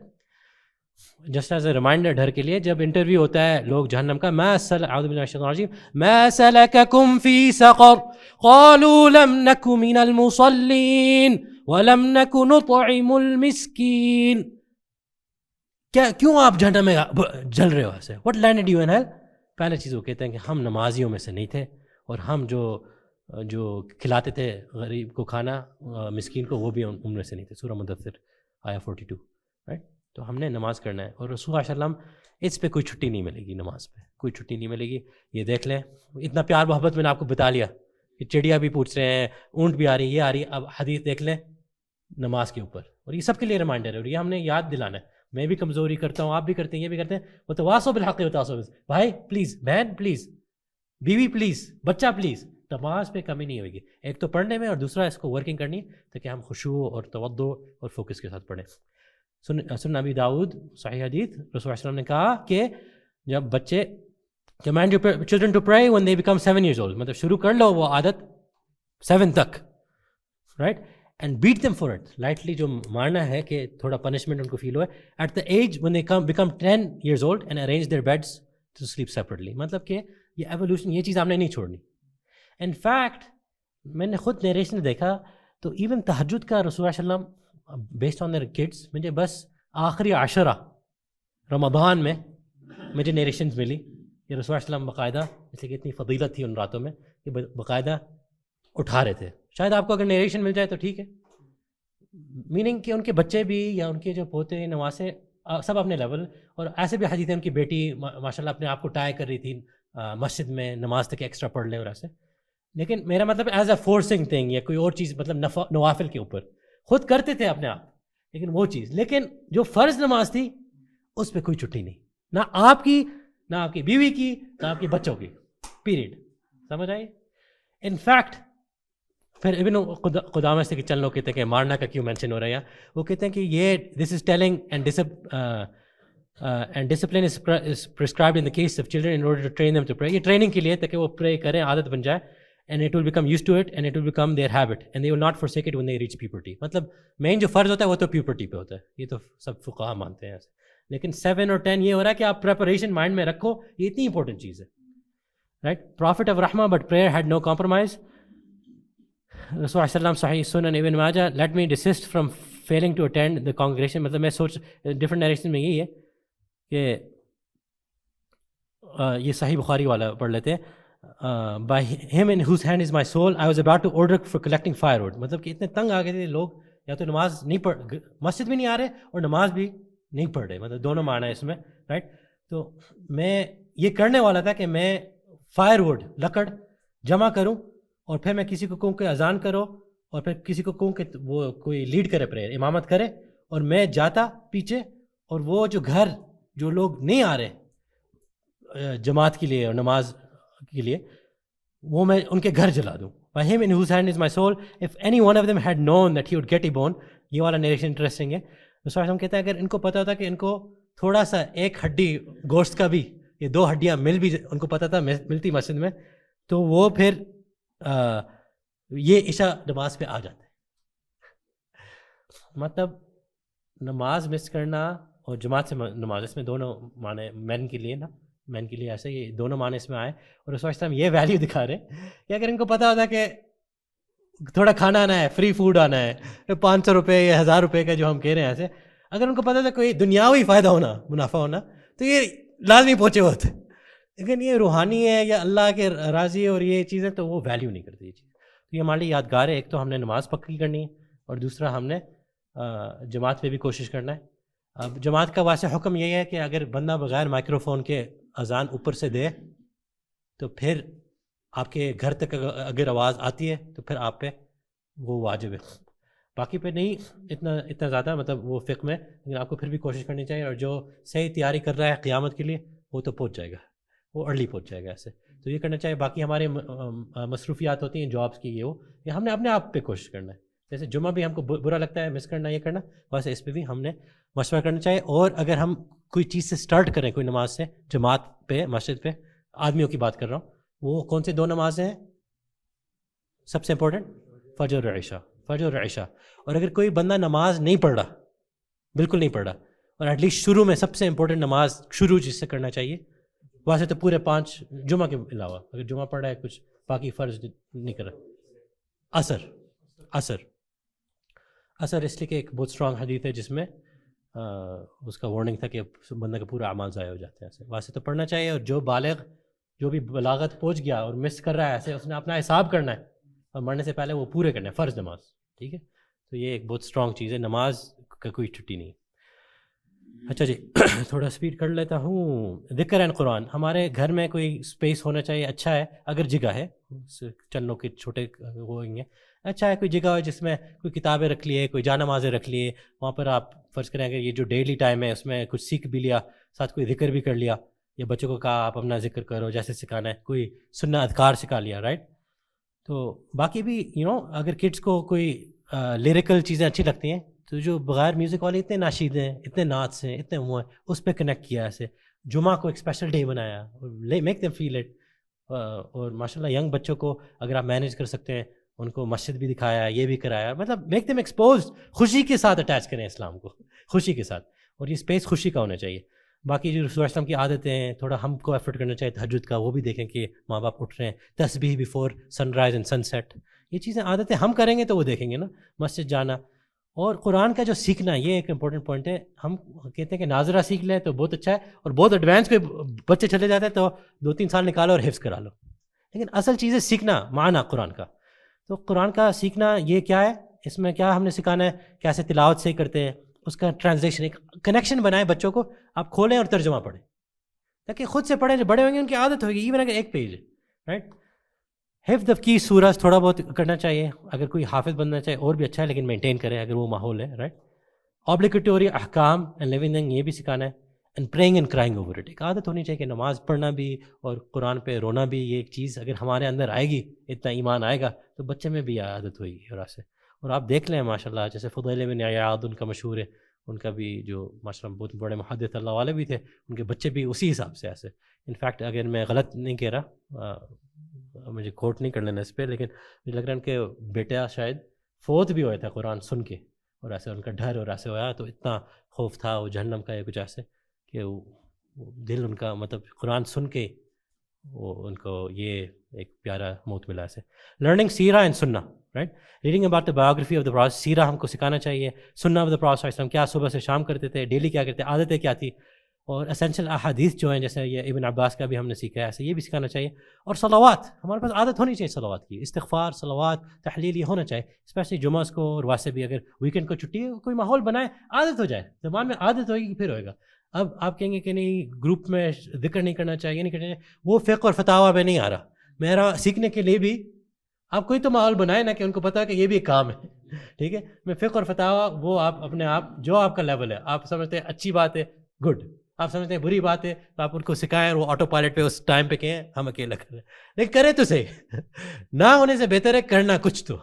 Just as a reminder ڈر کے لیے، جب انٹرویو ہوتا ہے لوگ جہنم کا، اعوذ باللہ من الشیطان الرجیم، ما سلککم فی سقر قالوا لم نک من المصلین ولم نک نطعم المسکین. کیوں آپ جہنم میں جل رہے ہو ایسے؟ What landed you in hell? پہلے چیز وہ کہتے ہیں کہ ہم نمازیوں میں سے نہیں تھے، اور ہم جو کھلاتے تھے غریب کو کھانا، مسکین کو، وہ بھی ان میں سے نہیں تھے. سورہ مدثر آیا 42، رائٹ. تو ہم نے نماز کرنا ہے، اور رسول اللہ صلی اللہ علیہ وسلم اس پہ کوئی چھٹی نہیں ملے گی، نماز پہ کوئی چھٹی نہیں ملے گی. یہ دیکھ لیں، اتنا پیار محبت میں نے آپ کو بتا لیا کہ چڑیا بھی پوچھ رہے ہیں، اونٹ بھی آ رہی ہے، یہ آ رہی ہے. اب حدیث دیکھ لیں نماز کے اوپر، اور یہ سب کے لیے ریمائنڈر ہے، اور یہ ہم نے یاد دلانا ہے. میں بھی کمزوری کرتا ہوں، آپ بھی کرتے ہیں، یہ بھی کرتے ہیں. وتواصوا بالحق وتواصوا بالصبر. بھائی پلیز، بہن پلیز، بیوی پلیز، بچہ پلیز، نماز پہ کمی نہیں ہوئے گی. ایک تو پڑھنے میں، اور دوسرا اس کو ورکنگ کرنی ہے تاکہ ہم خشوع اور توجہ اور فوکس کے ساتھ پڑھیں. سنن ابی داؤد صحیح حدیث، رسول اللہ صلی اللہ علیہ وسلم نے کہا کہ جب بچے command your children to pray when they become 7 years old، مطلب شروع کر لو وہ عادت 7 تک، right. And beat them for it, lightly جو مارنا ہے کہ تھوڑا پنشمنٹ ان کو فیل ہوئے. At the age when they become 10 years old and arrange their beds to sleep separately. مطلب کہ یہ ایولیوشن، یہ چیز آپ نے نہیں چھوڑنی. ان فیکٹ میں نے خود نیریشن دیکھا تو ایون تہجد کا رسول اللہ صلی اللہ علیہ وسلم بیسڈ آن دیئر کڈس، مجھے بس آخری عشرہ رمضان میں مجھے نیریشنز ملی کہ رسول اللہ صلی اللہ علیہ وسلم باقاعدہ، اس لیے کہ اتنی فضیلت تھی ان راتوں میں کہ باقاعدہ اٹھا رہے تھے. شاید آپ کو اگر نیریشن مل جائے تو ٹھیک ہے، میننگ کہ ان کے بچے بھی یا ان کے جو پوتے نواسے سب اپنے لیول. اور ایسے بھی حدیث ہے ان کی بیٹی ماشاء اللہ اپنے آپ کو ٹائی کر رہی تھی مسجد میں نماز تک ایکسٹرا پڑھ لیں اور ایسے. لیکن میرا مطلب ایز اے فورسنگ تھنگ یا کوئی اور چیز، مطلب نوافل کے اوپر خود کرتے تھے اپنے آپ، لیکن وہ چیز، لیکن جو فرض نماز تھی اس پہ کوئی چھٹی نہیں، نہ آپ کی، نہ آپ کی بیوی کی، نہ آپ کے بچوں کی، پیریڈ. سمجھ آئی؟ ان فیکٹ پھر ابن قدامہ سے چند لوگ کہتے ہیں کہ مارنا کا کیوں مینشن ہو رہا ہے، وہ کہتے ہیں کہ یہ this is telling and discipline is prescribed in the case of children in order to train them to pray. یہ ٹریننگ کے لیے تاکہ وہ پرے کریں، عادت بن جائے، and it will become used to it and it will become their habit and they will not forsake it when they reach puberty. مطلب مین جو فرض ہوتا ہے وہ تو پیوبرٹی پہ ہوتا ہے، یہ تو سب فقہاء مانتے ہیں ایسے. لیکن 7 اور 10 یہ ہو رہا ہے کہ آپ پریپریشن مائنڈ میں رکھو، یہ اتنی امپورٹنٹ چیز ہے، رائٹ. پروفٹ آف رحمہ but prayer had no compromise. رسول اللہ صلی اللہ علیہ وسلم صحیح سنن ابن ماجہ، let me desist from feeling to attend the congregation. مطلب میں سوچ ڈفرنٹ نیریشن میں یہی ہے کہ یہ صحیح بخاری والا پڑھ لیتے ہیں، by him in whose hand is my soul I was about to order for collecting firewood. مطلب کہ اتنے تنگ آ گئے تھے لوگ، یا تو نماز نہیں پڑھ، مسجد بھی نہیں آ رہے اور نماز بھی نہیں پڑھ رہے، مطلب دونوں معنی ہے اس میں، رائٹ. تو میں یہ کرنے والا تھا کہ میں فائر وڈ، لکڑ جمع کروں اور پھر میں کسی کو کہوں کہ اذان کرو, اور پھر کسی کو کہوں کہ وہ کوئی لیڈ کرے پریئر, امامت کرے, اور میں جاتا پیچھے, اور وہ جو گھر جو لوگ نہیں آ رہے جماعت کے لیے اور نماز کے لیے, وہ میں ان کے گھر جلا دوں. By him in whose hand is my soul, if any one of them had known that he would get T-bone. یہ والا نیریشن انٹرسٹنگ ہے. رسول اللہ کہتا ہے اگر ان کو پتا ہوتا کہ ان کو تھوڑا سا ایک ہڈی گوشت کا بھی, یہ 2 ہڈیاں مل بھی ان کو پتا تھا ملتی مسجد میں, تو وہ پھر یہ عشاء نماز پہ آ جاتے ہیں. مطلب نماز مس کرنا اور جماعت سے نماز, اس میں دونوں معنی مین کے لیے نا, مین کے لیے ایسے یہ دونوں معنی اس میں آئے. اور رسول اللہ یہ ویلیو دکھا رہے کہ اگر ان کو پتا ہوتا کہ تھوڑا کھانا آنا ہے, فری فوڈ آنا ہے, 500 روپے یا 1000 روپے کا جو ہم کہہ رہے ہیں ایسے, اگر ان کو پتا تھا کوئی دنیاوی فائدہ ہونا, منافع ہونا, تو یہ لازمی پہنچے ہوتے. لیکن یہ روحانی ہے یا اللہ کے راضی ہے اور یہ چیزیں, تو وہ ویلیو نہیں کرتی یہ چیز. تو یہ ہمارے لیے یادگار ہے. ایک تو ہم نے نماز پکی کرنی ہے, اور دوسرا ہم نے جماعت پہ بھی کوشش کرنا ہے. اب جماعت کا واسع حکم یہ ہے کہ اگر بندہ بغیر مائکرو فون کے اذان اوپر سے دے تو پھر آپ کے گھر تک اگر آواز آتی ہے تو پھر آپ پہ وہ واجب ہے. باقی پہ نہیں اتنا زیادہ مطلب وہ فقہ میں, لیکن آپ کو پھر بھی کوشش کرنی چاہیے. اور جو صحیح تیاری کر رہا ہے قیامت کے لیے وہ تو پہنچ جائے گا, وہ ارلی پہنچ جائے گا ایسے, تو یہ کرنا چاہیے. باقی ہمارے مصروفیات ہوتی ہیں جابس کی, یہ ہم نے اپنے آپ پہ کوشش کرنا ہے. جیسے جمعہ بھی ہم کو برا لگتا ہے مس کرنا, یہ کرنا, ویسے اس پہ بھی ہم نے مشورہ کرنا چاہیے. اور اگر ہم کوئی چیز سے سٹارٹ کریں, کوئی نماز سے, جماعت پہ مسجد پہ, آدمیوں کی بات کر رہا ہوں, وہ کون سے 2 نمازیں ہیں سب سے امپورٹنٹ؟ فجر اور عشاء. فجر اور عشاء. اور اگر کوئی بندہ نماز نہیں پڑھ رہا, بالکل نہیں پڑھ رہا, اور ایٹ لیسٹ شروع میں سب سے امپورٹنٹ نماز شروع جس سے کرنا چاہیے, ویسے تو پورے 5 جمعہ کے علاوہ اگر جمعہ پڑھ رہا ہے کچھ باقی فرض نہیں کر رہا. اثر اس لیے کہ ایک بہت اسٹرانگ حدیث ہے جس میں اس کا وارننگ تھا کہ بندہ کا پورا اعمال ضائع ہو جاتے ہیں. ایسے ویسے تو پڑھنا چاہیے, اور جو بالغ جو بھی بلاغت پہنچ گیا اور مس کر رہا ہے ایسے, اس نے اپنا حساب کرنا ہے, اور مرنے سے پہلے وہ پورے کرنا ہے فرض نماز. ٹھیک ہے, تو یہ ایک بہت اسٹرانگ چیز ہے, نماز کا کوئی چھٹی نہیں. اچھا جی, تھوڑا اسپیڈ کر لیتا ہوں. ذکر اینڈ قرآن, ہمارے گھر میں کوئی اسپیس ہونا چاہیے, اچھا ہے اگر جگہ ہے, چنوں کے چھوٹے وہ ہوئیں گے, اچھا ہے کوئی جگہ ہو جس میں کوئی کتابیں رکھ لیے, کوئی جا نمازیں رکھ لیے, وہاں پر آپ فرض کریں اگر یہ جو ڈیلی ٹائم ہے اس میں کچھ سیکھ بھی لیا, ساتھ کوئی ذکر بھی کر لیا, یا بچوں کو کہا آپ اپنا ذکر کرو جیسے سکھانا ہے, کوئی سننا اذکار سکھا لیا, رائٹ. تو باقی بھی اگر کڈس کو کوئی لیریکل چیزیں اچھی لگتی ہیں, تو جو بغیر میوزک والے اتنے ناشید ہیں, اتنے نعت ہیں, اتنے وہ ہیں, اس پہ کنیکٹ کیا ایسے. جمعہ کو ایک اسپیشل ڈے بنایا, میک دیم فیل اٹ. اور ماشاء اللہ ینگ بچوں کو اگر آپ مینیج کر سکتے ہیں, ان کو مسجد بھی دکھایا, یہ بھی کرایا, مطلب میک دیم ایکسپوز, خوشی کے ساتھ اٹیچ کریں اسلام کو, خوشی کے ساتھ. اور یہ اسپیس خوشی کا ہونا چاہیے. باقی جو رسول اسلام کی عادتیں ہیں, تھوڑا ہم کو ایفرٹ کرنا چاہیے تہجد کا, وہ بھی دیکھیں کہ ماں باپ اٹھ رہے ہیں, تسبیح before sunrise and sunset, یہ چیزیں عادتیں ہم کریں گے تو وہ دیکھیں گے نا, مسجد جانا. اور قرآن کا جو سیکھنا, یہ ایک امپورٹنٹ پوائنٹ ہے. ہم کہتے ہیں کہ ناظرہ سیکھ لیں تو بہت اچھا ہے, اور بہت ایڈوانس کوئی بچے چلے جاتے ہیں تو 2-3 سال نکالو اور حفظ کرا لو, لیکن اصل چیز ہے سیکھنا, معنی قرآن کا. تو قرآن کا سیکھنا یہ کیا ہے, اس میں کیا ہم نے سکھانا ہے, کیسے تلاوت سے کرتے ہیں, اس کا ٹرانسلیشن, ایک کنیکشن بنائیں بچوں کو, آپ کھولیں اور ترجمہ پڑھیں, تاکہ خود سے پڑھیں, جو بڑے ہوں گے ان کی عادت ہوگی, ایون اگر ایک پیج ہے, رائٹ. حفظ کی سورج تھوڑا بہت کرنا چاہیے, اگر کوئی حافظ بننا چاہے اور بھی اچھا ہے, لیکن مینٹین کریں اگر وہ ماحول ہے, رائٹ. obligatory احکام اینڈ لیونگ, یہ بھی سکھانا ہے. And praying and crying over it, ایک عادت ہونی چاہیے کہ نماز پڑھنا بھی اور قرآن پہ رونا بھی, یہ ایک چیز اگر ہمارے اندر آئے گی, اتنا ایمان آئے گا, تو بچے میں بھی عادت ہوئے گی اور سے. اور آپ دیکھ لیں ماشاء اللہ, جیسے فضیل بن عیاض ان کا مشہور ہے, ان کا بھی جو ماشاء اللہ بہت بڑے محدث اللہ والے بھی تھے, ان کے بچے بھی اسی حساب سے ایسے. انفیکٹ اگر میں غلط نہیں کہہ رہا, مجھے کوٹ نہیں کر لینا اس پہ, لیکن مجھے لگ رہا ہے ان کے بیٹا شاید فوت بھی ہوا تھا قرآن سن کے, اور ایسے ان کا ڈر اور ایسے ہوا, تو اتنا خوف تھا وہ جہنم کا یا کچھ ایسے, کہ دل ان کا مطلب قرآن سن کے وہ ان کو یہ ایک پیارا موت ملا ایسے. لرننگ سیرہ اینڈ سننا, right, reading about the biography of the prophet, سیرہ ہم کو سکھانا چاہیے. سننا آف دا پروفیٹ اسلام, کیا صبح سے شام کرتے تھے, ڈیلی کیا کرتے, عادتیں کیا تھی. اور اسینشل احادیث جو ہیں, جیسے یہ ابن عباس کا بھی ہم نے سیکھا ہے, ایسے یہ بھی سکھانا چاہیے. اور صلوات, ہمارے پاس عادت ہونی چاہیے صلوات کی, استغفار, صلوات, تحلیل, یہ ہونا چاہیے, اسپیشلی جمعہ کو. اور ویسے بھی اگر ویکینڈ کو چھٹی ہے, کوئی ماحول بنائے, عادت ہو جائے, زبان میں عادت ہوئے گی پھر ہوئے گا. اب آپ کہیں گے کہ نہیں گروپ میں ذکر نہیں کرنا چاہیے, نہیں کرنا چاہیے, وہ فقہ اور فتاوی میں نہیں آ رہا. میرا سیکھنے کے لیے بھی آپ کوئی تو ماحول بنائے نا کہ ان کو پتا کہ یہ بھی ایک کام ہے. ٹھیک ہے, میں فقہ اور فتاویٰ وہ آپ اپنے آپ جو آپ کا لیول ہے, آپ سمجھتے ہیں اچھی بات ہے, گڈ. آپ سمجھتے ہیں بری بات ہے تو آپ ان کو سکھائیں, وہ آٹو پائلٹ پہ اس ٹائم پہ کہیں ہم اکیلا کر رہے ہیں, لیکن کرے تو صحیح. نہ ہونے سے بہتر ہے کرنا کچھ تو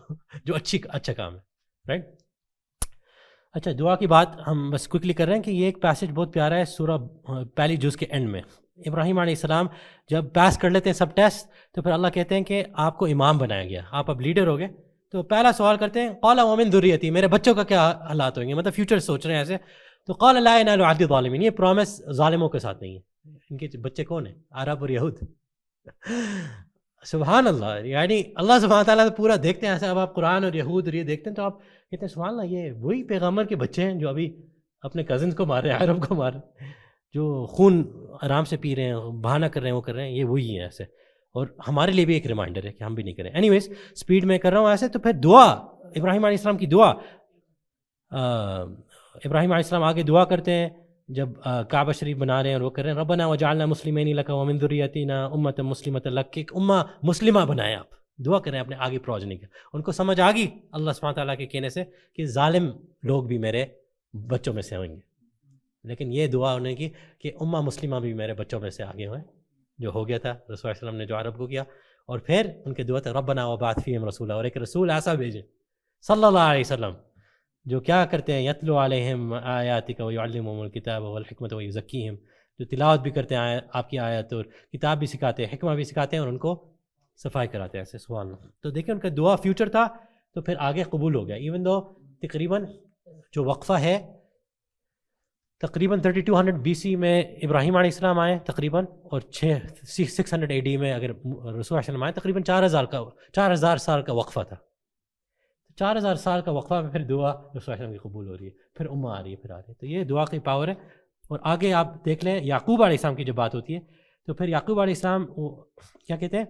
جو اچھا کام ہے, رائٹ. اچھا, دعا کی بات ہم بس کوئکلی کر رہے ہیں کہ یہ ایک پیسج بہت پیارا ہے سورہ پہلی جز کے اینڈ میں. ابراہیم علیہ السلام جب پاس کر لیتے ہیں سب ٹیسٹ تو پھر اللہ کہتے ہیں کہ آپ کو امام بنایا گیا, آپ اب لیڈر ہو گئے. تو پہلا سوال کرتے ہیں قال ومن ذریتی, میرے بچوں کا کیا حالات ہوئیں گے, مطلب فیوچر سوچ رہے ہیں ایسے. تو قال لا ینال عہد الظالمین, یہ پرومس ظالموں کے ساتھ نہیں ہے. ان کے بچے کون ہیں؟ عرب اور یہود. سبحان اللہ, یعنی اللہ سبحانہ تعالیٰ پورا دیکھتے ہیں ایسا. اب آپ قرآن اور یہود اور یہ دیکھتے ہیں تو آپ کہتے ہیں سبحان اللہ, یہ وہی پیغمبر کے بچے ہیں جو ابھی اپنے کزنس کو مار رہے ہیں, عرب کو مار رہے ہیں, جو خون آرام سے پی رہے ہیں, بہانہ کر رہے ہیں, وہ کر رہے ہیں, یہ وہی ہیں ایسے. اور ہمارے لیے بھی ایک ریمائنڈر ہے کہ ہم بھی نہیں کریں. اینی ویز اسپیڈ میں کر رہا ہوں ایسے. تو پھر دعا, ابراہیم علیہ السلام کی دعا. ابراہیم علیہ السلام آگے دعا کرتے ہیں جب کعبہ شریف بنا رہے ہیں اور وہ کر رہے ہیں ربنا وجعلنا مسلمین لک ومن ذریتنا امۃ مسلمۃ لک, ایک امہ مسلمہ بنائیں. آپ دعا کریں اپنے آگے پروجنی کا. ان کو سمجھ آ گئی اللہ سبحانہ تعالیٰ کے کہنے سے کہ ظالم لوگ بھی میرے بچوں میں سے ہوں گے, لیکن یہ دعا انہوں نے کی کہ امہ مسلمہ بھی میرے بچوں میں سے آگے ہوئے, جو ہو گیا تھا رسول اللہ علیہ وسلم نے جو عرب کو کیا. اور پھر ان کے دعا تھا ربنا وبعث فیہم رسولا, اور ایک رسول ایسا بھیجے صلی اللہ علیہ وسلم جو کیا کرتے ہیں یتلو علیہم آیاتک ویعلمہم الکتاب والحکمت ویزکیہم, جو تلاوت بھی کرتے ہیں آپ کی آیات اور کتاب بھی سکھاتے ہیں, حکمہ بھی سکھاتے ہیں اور ان کو صفائی کراتے ہیں ایسے. سبحان اللہ. تو دیکھیں ان کا دعا فیوچر تھا تو پھر آگے قبول ہو گیا. ایون دو تقریباً جو وقفہ ہے تقریباً 3200 BC میں ابراہیم علیہ السلام آئے تقریباً, اور 600 AD میں اگر رسول اللہ علیہ وسلم آئے, تقریباً 4000 سال کا وقفہ تھا. 4000 سال کا وقفہ میں پھر دعا رسول اللہ علیہ وسلم کی قبول ہو رہی ہے, پھر امہ آ رہی ہے, پھر آ رہی ہے. تو یہ دعا کی پاور ہے. اور آگے آپ دیکھ لیں یعقوب علیہ السلام کی جب بات ہوتی ہے تو پھر یعقوب علیہ السلام کیا کہتے ہیں,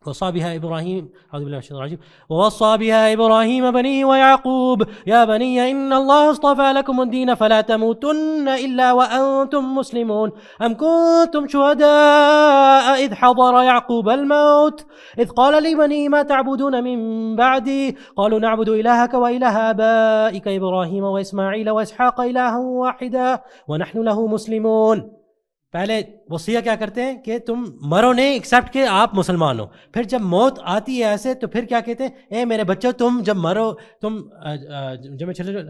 وصى بها إبراهيم أعوذ بالله من الشيطان الرجيم ووصى بها إبراهيم بنيه ويعقوب يا بني إن الله اصطفى لكم الدين فلا تموتن إلا وأنتم مسلمون أم كنتم شهداء إذ حضر يعقوب الموت إذ قال لبنيه ما تعبدون من بعدي قالوا نعبد إلهك وإله آبائك إبراهيم وإسماعيل وإسحاق إلها واحدا ونحن له مسلمون. پہلے وصیہ کیا کرتے ہیں کہ تم مرو نہیں ایکسیپٹ کہ آپ مسلمان ہو. پھر جب موت آتی ہے ایسے تو پھر کیا کہتے ہیں, اے میرے بچوں تم جب مرو تم جب میں چلے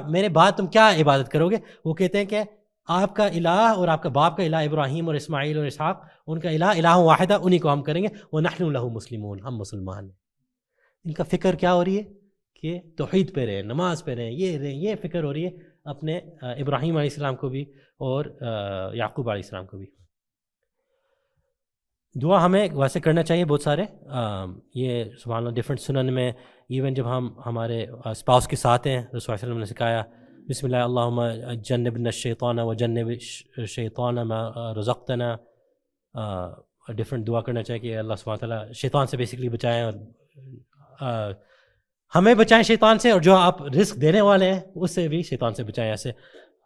میرے بعد تم کیا عبادت کرو گے. وہ کہتے ہیں کہ آپ کا الہ اور آپ کا باپ کا الہ ابراہیم اور اسماعیل اور اسحاق, ان کا الہ واحدہ, انہی کو ہم کریں گے. وَنَحْنُ لَهُ مُسْلِمُونَ, ہم مسلمان ہیں. ان کا فکر کیا ہو رہی ہے کہ توحید پہ رہیں, نماز پہ رہیں, یہ فکر ہو رہی ہے اپنے ابراہیم علیہ السلام کو بھی اور یعقوب علیہ السلام کو بھی. دعا ہمیں ویسے کرنا چاہیے بہت سارے. یہ سبحان اللہ ڈفرینٹ سنن میں ایون جب ہم ہمارے اسپاؤس کے ساتھ ہیں رسول اللہ صلی اللہ علیہ وسلم نے سکھایا بسم اللہ اللہم جنبنا الشیطان وجنب الشیطان ما رزقتنا. ڈفرینٹ دعا کرنا چاہیے کہ اللہ سبحانہ تعالیٰ شیطان سے بیسکلی بچائیں اور ہمیں بچائیں شیطان سے, اور جو آپ رزق دینے والے ہیں اس سے بھی شیطان سے بچائیں. ایسے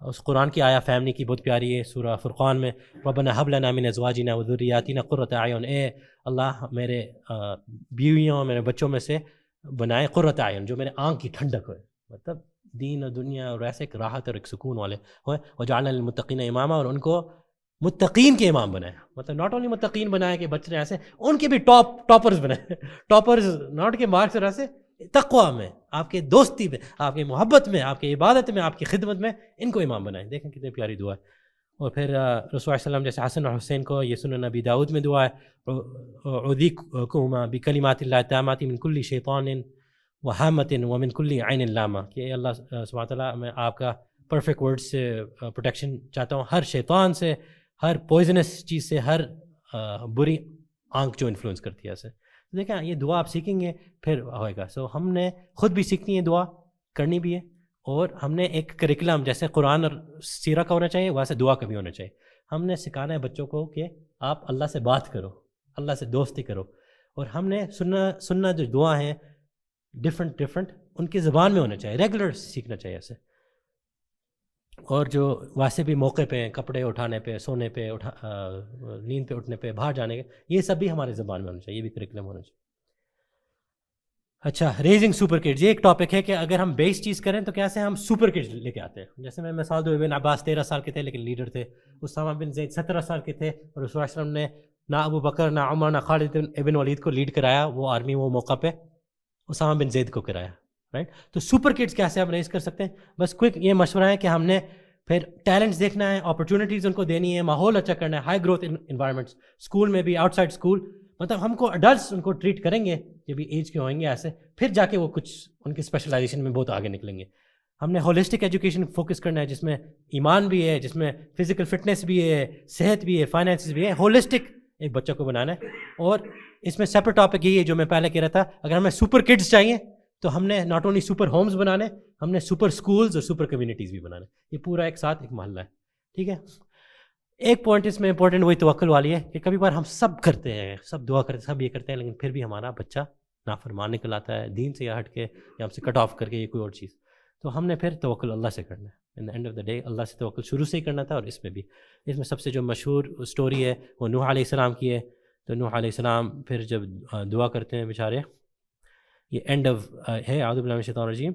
اس قرآن کی آیا فیملی کی بہت پیاری ہے سورہ فرقان میں ربنا ھب لنا من ازواجنا وذریاتنا قرۃ اعین, اے اللہ میرے بیویوں میرے بچوں میں سے بنائے قرۃ اعین, جو میرے آنکھ کی ٹھنڈک ہوئے, مطلب دین اور دنیا اور ایسے ایک راحت اور ایک سکون والے ہوئے. وجعلنا للمتقین اماما, اور ان کو متقین کے امام بنائے. مطلب ناٹ اونلی متقین بنائے کہ بچے ایسے, ان کے بھی ٹاپرز بنائے. ٹاپرز ناٹ کے مارکس اور ایسے تقویٰ میں, آپ کے دوستی میں, آپ کی محبت میں, آپ کی عبادت میں, آپ کی خدمت میں, ان کو امام بنائیں. دیکھیں کتنی پیاری دعا ہے. اور پھر رسول اللہ صلی اللہ علیہ وسلم جیسے حسن اور حسین کو, یہ سنن نبی داؤد میں دعا ہے اعوذکما بکلمات اللہ التامات من کل شیطان وہامۃ ومن کل عین لامہ, کہ اللہ سبحانہ تعالیٰ میں آپ کا پرفیکٹ ورڈ سے پروٹیکشن چاہتا ہوں, ہر شیطان سے, ہر پوائزنس چیز سے, ہر بری آنکھ جو انفلوئنس کرتی ہے ایسے. دیکھیں یہ دعا آپ سیکھیں گے پھر ہوئے گا. سو ہم نے خود بھی سیکھنی ہے, دعا کرنی بھی ہے, اور ہم نے ایک کریکلم جیسے قرآن اور سیرہ کا ہونا چاہیے ویسے دعا کا بھی ہونا چاہیے. ہم نے سکھانا ہے بچوں کو کہ آپ اللہ سے بات کرو, اللہ سے دوستی کرو, اور ہم نے سننا جو دعا ہیں ڈفرینٹ ان کی زبان میں ہونا چاہیے, ریگولر سیکھنا چاہیے ایسے. اور جو ویسے بھی موقع پہ کپڑے اٹھانے پہ, سونے پہ, نیند پہ اٹھنے پہ, باہر جانے کے, یہ سب بھی ہماری زبان میں ہونا چاہیے, یہ بھی کریکلم ہونا چاہیے. اچھا ریزنگ سپر کڈز، یہ ایک ٹاپک ہے کہ اگر ہم بیس چیز کریں تو کیسے ہم سپر کڈز لے کے آتے ہیں. جیسے میں مثال دوں، ابن عباس 13 سال کے تھے لیکن لیڈر تھے، اسامہ بن زید 17 سال کے تھے اور رسول اللہ صلی اللہ علیہ وسلم نے نہ ابو بکر نہ عمر نہ خالد ابن ولید کو لیڈ کرایا، وہ آرمی وہ موقع پہ اسامہ بن زید کو کرایا، رائٹ. تو سپر کڈز کیسے ہم ریز کر سکتے ہیں؟ بس کوئک یہ مشورہ ہے کہ ہم نے پھر ٹیلنٹس دیکھنا ہے، اپرچونیٹیز ان کو دینی ہے، ماحول اچھا کرنا ہے، ہائی گروتھ انوائرمنٹس، اسکول میں بھی، آؤٹ سائڈ اسکول، مطلب ہم کو اڈلٹس ان کو ٹریٹ کریں گے جب بھی ایج کے ہوئیں گے ایسے، پھر جا کے وہ کچھ ان کی اسپیشلائزیشن میں بہت آگے نکلیں گے. ہم نے ہولسٹک ایجوکیشن فوکس کرنا ہے، جس میں ایمان بھی ہے، جس میں فزیکل فٹنس بھی ہے، صحت بھی ہے، فائنینسز بھی ہے، ہولسٹک ایک بچہ کو بنانا ہے. اور اس میں سیپریٹ ٹاپک یہی ہے جو میں پہلے کہہ رہا تھا، اگر ہمیں سپر کڈز چاہیے تو ہم نے ناٹ اونلی سپر ہومز بنانے، ہم نے سپر اسکولز اور سپر کمیونٹیز بھی بنانے. یہ پورا ایک ساتھ ایک محلہ ہے، ٹھیک ہے. ایک پوائنٹ اس میں امپورٹنٹ وہی توکل والی ہے کہ کبھی بار ہم سب کرتے ہیں، سب دعا کرتے ہیں، سب یہ کرتے ہیں، لیکن پھر بھی ہمارا بچہ نافرمان نکل آتا ہے، دین سے یا ہٹ کے یا ہم سے کٹ آف کر کے، یہ کوئی اور چیز. تو ہم نے پھر توکل اللہ سے کرنا ہے. In the end of the day اللہ سے توکل شروع سے ہی کرنا تھا. اور اس میں سب سے جو مشہور اسٹوری ہے وہ نوح علیہ السلام کی ہے. تو نوح علیہ السلام پھر جب دعا کرتے ہیں بیچارے، یہ اینڈ آف ہے، اعوذ باللہ من الشیطان الرجیم.